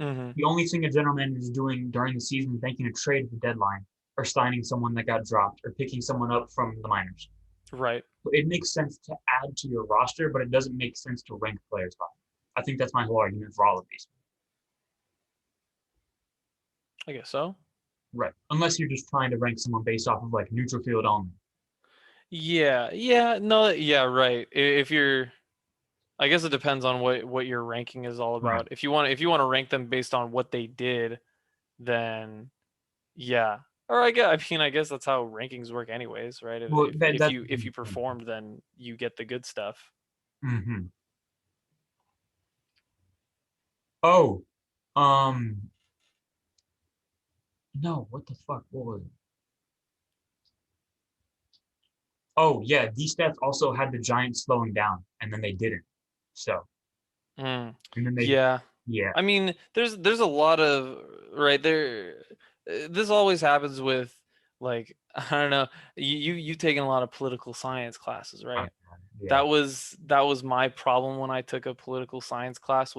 Mm-hmm. The only thing a general manager is doing during the season is making a trade at the deadline or signing someone that got dropped or picking someone up from the minors. Right. So it makes sense to add to your roster, but it doesn't make sense to rank players by. I think that's my whole argument for all of these. I guess so. Right. Unless you're just trying to rank someone based off of like neutral field only. Yeah. Yeah. No. Yeah. Right. If you're I guess it depends on what your ranking is all Right. about. If you want to rank them based on what they did, then yeah. Or I guess that's how rankings work anyways, right? If Well, if, that if that's you if you performed, then you get the good stuff. hmm. Oh, um, no, what the fuck? What was it? Oh, yeah, these stats also had the Giants slowing down, and then they didn't. So Mm. And then they, Yeah. yeah, I mean, there's a lot of right there. This always happens with like I don't know. You've taken a lot of political science classes, uh, right? yeah, That was my problem when I took a political science class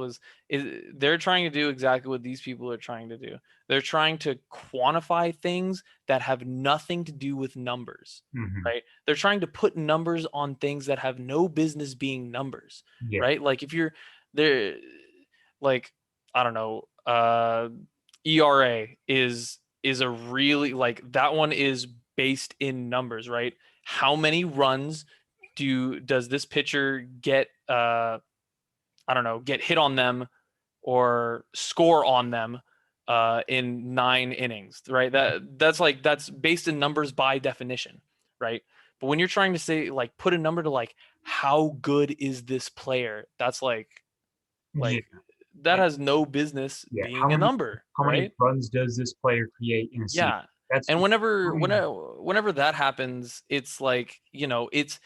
they're trying to do exactly what these people are trying to do. They're trying to quantify things that have nothing to do with numbers, hmm, right? They're trying to put numbers on things that have no business being numbers, yeah, right? Like if you're there like I don't know, ERA is a really like that one is based in numbers, right? How many runs does this pitcher get I don't know, get hit on them or score on them in 9 innings, right? That's based in numbers by definition, right? But when you're trying to say like put a number to like how good is this player, that's yeah, like that and has no business yeah. being a number, How many right? runs does this player create in a season? Yeah. That's And whenever really, whenever whenever that happens, it's like, it's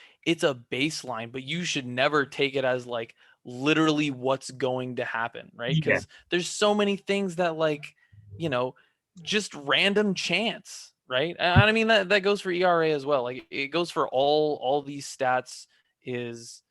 a baseline, but you should never take it as like literally what's going to happen, right? yeah, Cuz there's so many things that like, you know, just random chance, right? And I mean that goes for ERA as well. Like it goes for all these stats is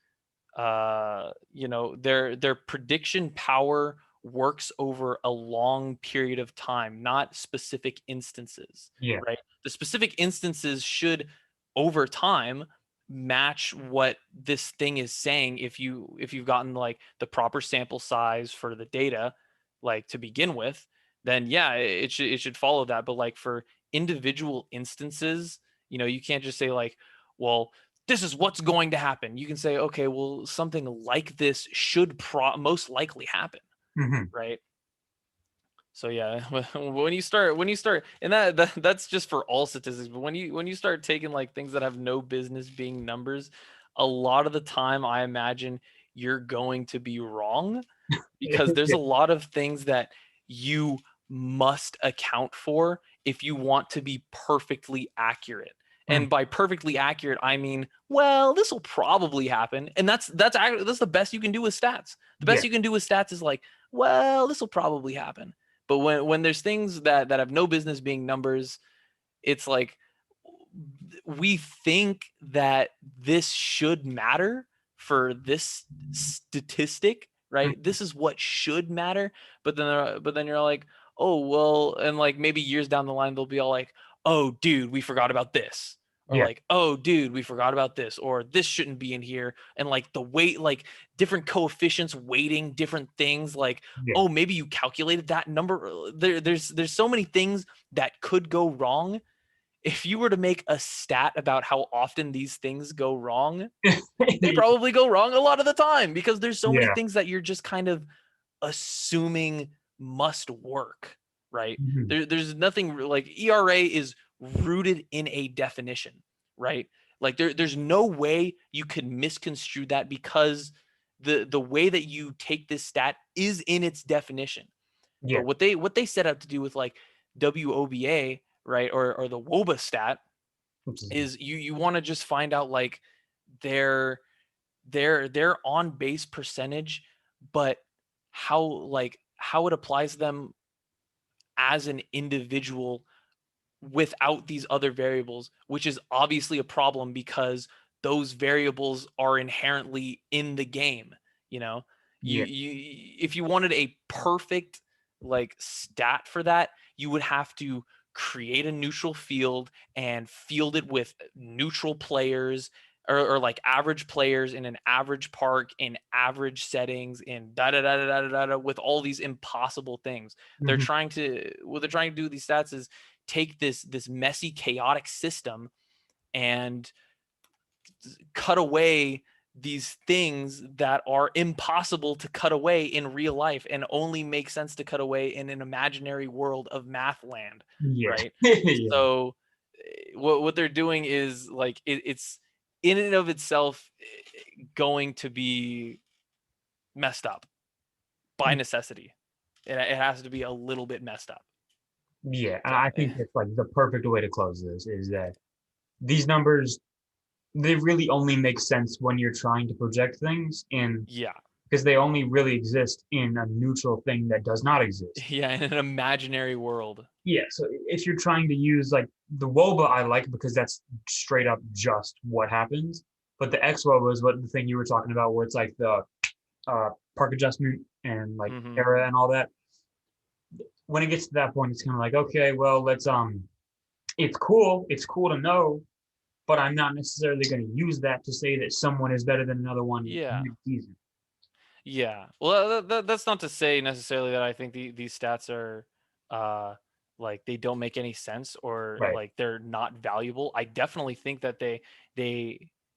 their prediction power works over a long period of time, not specific instances, yeah, right? The specific instances should over time match what this thing is saying if you've gotten like the proper sample size for the data like to begin with, then yeah, it should follow that. But like for individual instances, you can't just say like, well, this is what's going to happen. You can say, okay, well, something like this should most likely happen, hmm, right? So yeah, when you start, and that's just for all statistics. But when you start taking like things that have no business being numbers, a lot of the time, I imagine you're going to be wrong because there's yeah, a lot of things that you must account for if you want to be perfectly accurate. mm, And by perfectly accurate, I mean, well, this will probably happen. And that's the best you can do with stats. The best yeah, you can do with stats is like, well, this will probably happen. But when there's things that have no business being numbers, it's like we think that this should matter for this statistic, right? mm, This is what should matter. But then you're like, oh well, and like maybe years down the line they'll be all like, oh dude, we forgot about this. Or yeah, like, oh dude, we forgot about this, or this shouldn't be in here. And like the weight, like different coefficients weighting different things, like, yeah. oh, maybe you calculated that number. There's so many things that could go wrong if you were to make a stat about how often these things go wrong, they probably go wrong a lot of the time because there's so many Yeah. things that you're just kind of assuming must work, right? Mhm. There's nothing like ERA is rooted in a definition, right? Like there's no way you could misconstrue that because the way that you take this stat is in its definition. But Yeah. what they set out to do with like WOBA, right, or the WOBA stat Which is, is you want to just find out like their their on base percentage, but how it applies to them as an individual without these other variables, which is obviously a problem because those variables are inherently in the game. You know, yeah. if you wanted a perfect like stat for that, you would have to create a neutral field and field it with neutral players or like average players in an average park in average settings in da da da da da da da with all these impossible things. Mhm. What they're trying to do with these stats is take this messy chaotic system and cut away these things that are impossible to cut away in real life and only make sense to cut away in an imaginary world of math land, Yeah. right? Yeah. So what they're doing is like it's in and of itself going to be messed up by necessity. It has to be a little bit messed up. Yeah. And So I think that's like the perfect way to close this is that these numbers, they really only make sense when you're trying to project things. And yeah. because they only really exist in a neutral thing that does not exist. Yeah, in an imaginary world. Yeah, so if you're trying to use like the WOBA, I like because that's straight up just what happens. But the X WOBA is what the thing you were talking about, where it's like the park adjustment and like Hmm. era and all that. When it gets to that point, it's kind of like, okay, well, let's it's cool to know, but I'm not necessarily going to use that to say that someone is better than another one Yeah. mid-season. Yeah. Well, that's not to say necessarily that I think these stats are uh like they don't make any sense or Right. like they're not valuable. I definitely think that they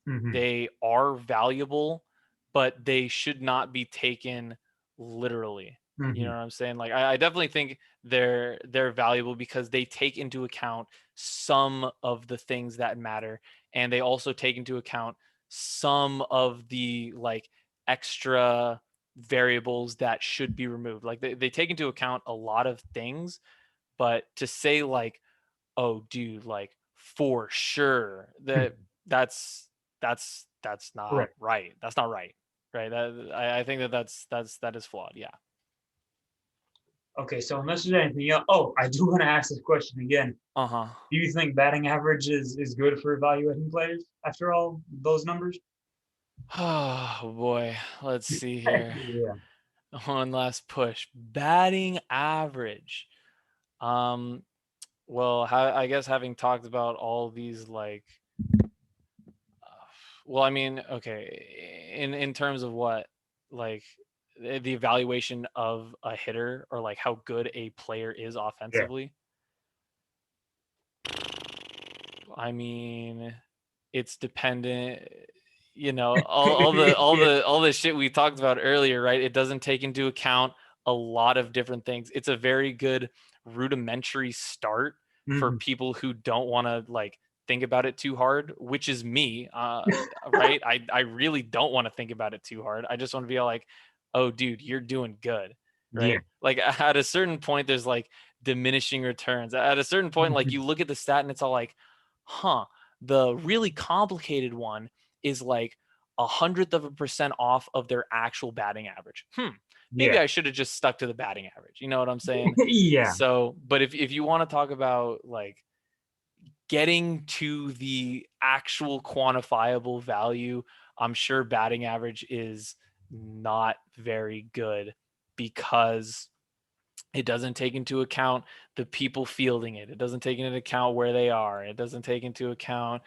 Hmm. they are valuable, but they should not be taken literally. You know Hmm. what I'm saying? Like I definitely think they're valuable because they take into account some of the things that matter, and they also take into account some of the like extra variables that should be removed. Like they take into account a lot of things, but to say like, oh dude, like for sure that that's that's not Correct. right. That's not right. Right. I think that is flawed. Yeah. Okay, so unless there's anything else, oh, I do want to ask this question again. Uh-huh. Do you think batting average is good for evaluating players after all those numbers? Oh boy. Let's see here. Yeah. One last push. Batting average. Um, well, I guess having talked about all these like well, I mean, okay, in terms of what like the evaluation of a hitter or like how good a player is Yeah. offensively. I mean, it's dependent, you know, Yeah. all the shit we talked about earlier, right? It doesn't take into account a lot of different things. It's a very good rudimentary start for Hmm. people who don't want to like think about it too hard, which is me, right? I really don't want to think about it too hard. I just want to be all like, oh, dude, you're doing good, Yeah. right? Like at a certain point, there's like diminishing returns. At a certain point, like Mhm. you look at the stat and it's all like, huh, the really complicated one is like 100th of a% off of their actual batting average. Maybe Yeah. I should have just stuck to the batting average. You know what I'm saying? Yeah. So, but if you want to talk about like getting to the actual quantifiable value, I'm sure batting average is not very good because it doesn't take into account the people fielding it. It doesn't take into account where they are. It doesn't take into account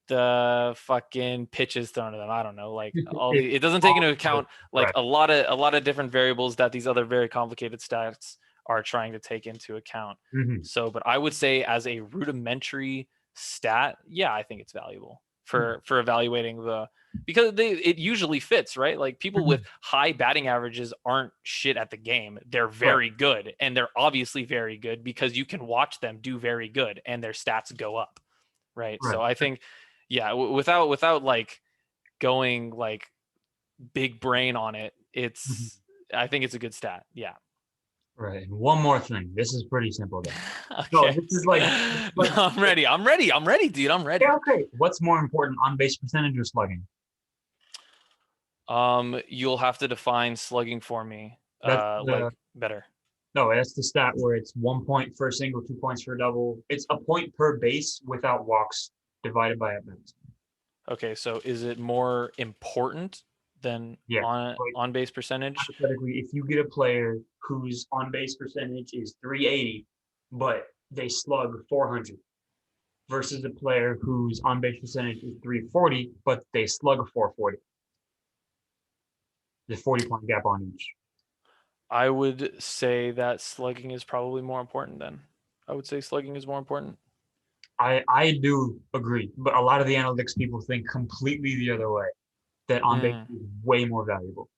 the fucking pitches thrown to them. I don't know, like all It's the. It doesn't take into all account like right. a lot of different variables that these other very complicated stats are trying to take into account. Hmm. So, but I would say as a rudimentary stat, yeah, I think it's valuable for evaluating the because it usually fits, right? Like people with Hmm. high batting averages aren't shit at the game. They're Right. very good and they're obviously very good because you can watch them do very good and their stats go up, right? Right. So I think yeah, without like going like big brain on it, Mhm. it's I think it's a good stat. Yeah. Right. And one more thing. This is pretty simple though. So Okay. this is like, No, like, I'm ready. I'm ready. I'm ready, dude. I'm yeah, ready. okay. What's more important, on base percentage or slugging? You'll have to define slugging for me. That's Like the better. No, that's the stat where it's 1 point for a single, 2 points for a double. It's a point per base without walks divided by at bats. Okay, so is it more important than Yeah. Like on base percentage? hypothetically, if you get a player whose on base percentage is 380, but they slug 400, versus a player whose on base percentage is 340, but they slug 440. The 40-point gap on each. I would say that slugging is probably more important then. I would say slugging is more important. I do agree, but a lot of the analytics people think completely the other way. That on base Mm. is way more valuable.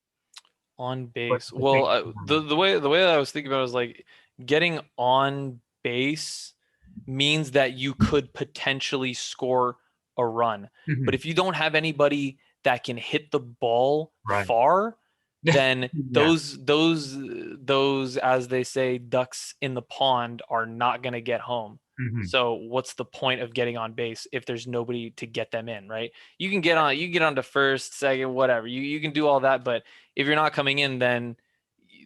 On But base. I think Well, the way that I was thinking about it was like getting on base means that you could potentially score a run. But Mhm. if you don't have anybody that can hit the ball Right. far, then Yeah. those as they say ducks in the pond are not going to get home. Hmm. So what's the point of getting on base if there's nobody to get them in, right? You can get on to first, second, whatever. You can do all that, but if you're not coming in, then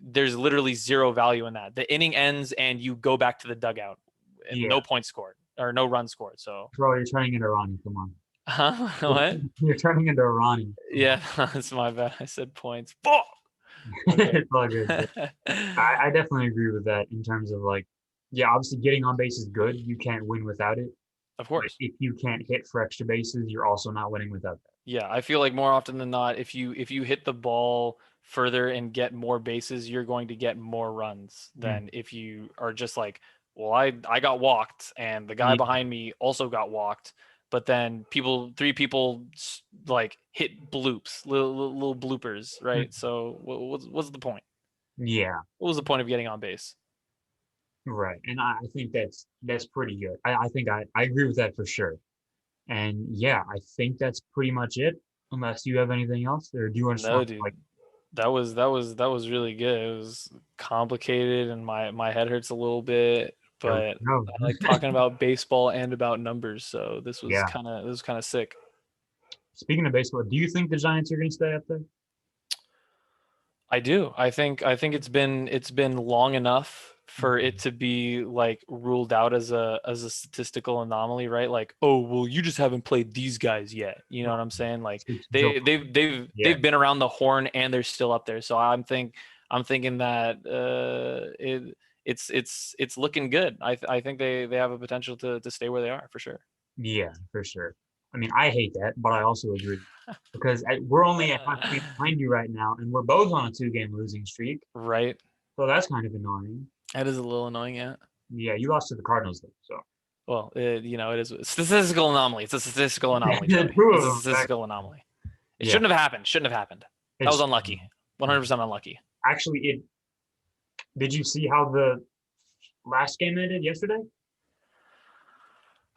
there's literally zero value in that. The inning ends and you go back to the dugout and Yeah. no points scored or no runs scored. So, Bro, you're turning into Ronnie. Come on. huh? What? You're turning into Ronnie. Come on. Yeah, that's my bad. I said points. Fuck. Okay. It's all good. But I definitely agree with that in terms of like, yeah, obviously getting on base is good. You can't win without it. Of But course. if you can't hit for extra bases, you're also not winning without that. Yeah, I feel like more often than not, if you hit the ball further and get more bases, you're going to get more runs Mm. than if you are just like, well, I got walked and the guy Yeah. behind me also got walked, but then three people like hit bloops, little bloopers, Mm. right? So what's the point? Yeah. What was the point of getting on base? Right. And I think that's pretty good. I think I agree with that for sure. And yeah, I think that's pretty much it. Unless you have anything else, or do you just No, want dude. like That was really good. It was complicated and my head hurts a little bit, there we but go. I like talking about baseball and about numbers, so Yeah. this was kind of sick. Speaking of baseball, do you think the Giants are going to stay up there? I do. I think it's been long enough for it Mhm. to be like ruled out as a statistical anomaly, right? Like, oh, well, you just haven't played these guys yet. You know what I'm saying? Like It's Joe. they've Yeah. been around the horn and they're still up there. So I'm thinking that it's looking good. I think they have a potential to stay where they are for sure. Yeah, for sure. I mean, I hate that, but I also agree because we're only a half game behind you right now, and we're both on a two-game losing streak. Right. So that's kind of annoying. That is a little annoying, yeah. Yeah, you lost to the Cardinals though. So Well, it is statistical anomaly. It's a statistical anomaly, the Joey. two It's of a them, exactly. statistical anomaly. It Yeah, shouldn't have happened. Shouldn't have happened. That was it's unlucky. 100% unlucky. actually it. Did you see how the last game ended yesterday?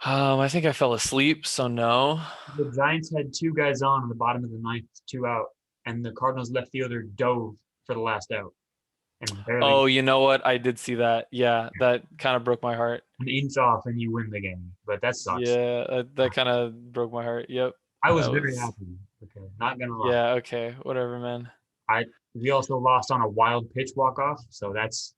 I think I fell asleep, so no. The Giants had two guys on the bottom of the ninth, two out, and the Cardinals left fielder dove for the last out and barely Oh, you know what? I did see that. Yeah, that kind of broke my heart. an inch off, and you win the game. But that sucks. Yeah, that kind of broke my heart. Yep. I was That very was. happy. Okay, not gonna lie. Yeah. Okay. Whatever, man. I we also lost on a wild pitch walk off, so that's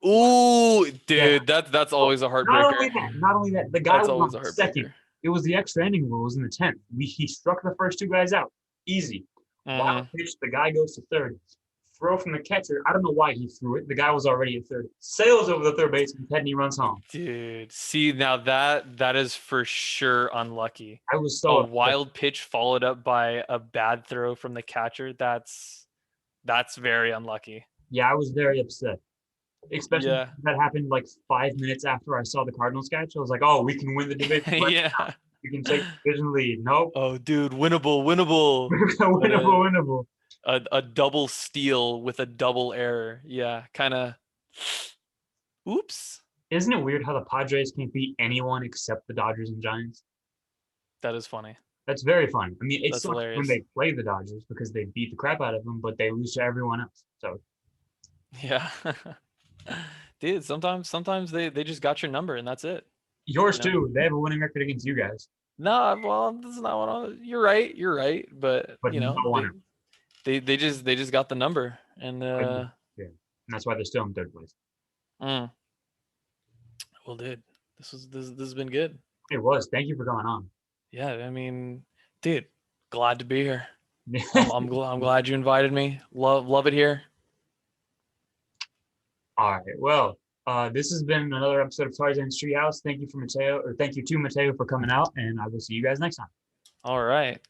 Ooh, yeah. dude, that's Well, always a heartbreaker. not only that, the guy That's was always on a second. heartbreaker. It was the extra inning rules in the 10th. He struck the first two guys out. Easy. Wild Hmm. pitch, the guy goes to third. Throw from the catcher. I don't know why he threw it. The guy was already at third. Sails over the third baseman, and he runs home. Dude, see now that is for sure unlucky. I was A so upset. wild pitch followed up by a bad throw from the catcher. That's very unlucky. Yeah, I was very upset. Especially Yeah. that happened like 5 minutes after I saw the Cardinals catch. I was like, oh, we can win the division right now. Yeah. We can take the division lead. Nope. Oh, dude, winnable. But Winnable, winnable. a double steal with a double error. Yeah, kind of. Oops. Isn't it weird how the Padres can't beat anyone except the Dodgers and Giants? That is funny. That's very fun. I mean, it That's sucks when hilarious. they play the Dodgers because they beat the crap out of them, but they lose to everyone else. So Yeah. Dude, sometimes they just got your number and that's it. yours You know? too. They have a winning record against you guys, No, well, this is not what you're right. You're right. But but no one else. they just got the number and But yeah, and that's why they're still in third place. mm, well, dude, this has been good. It was. Thank you for going on. Yeah, I mean, dude, glad to be here. I'm glad you invited me. Love it here. All right. Well, this has been another episode of Tarzan's Treehouse. Thank you to Matteo for coming out, and I will see you guys next time. All right.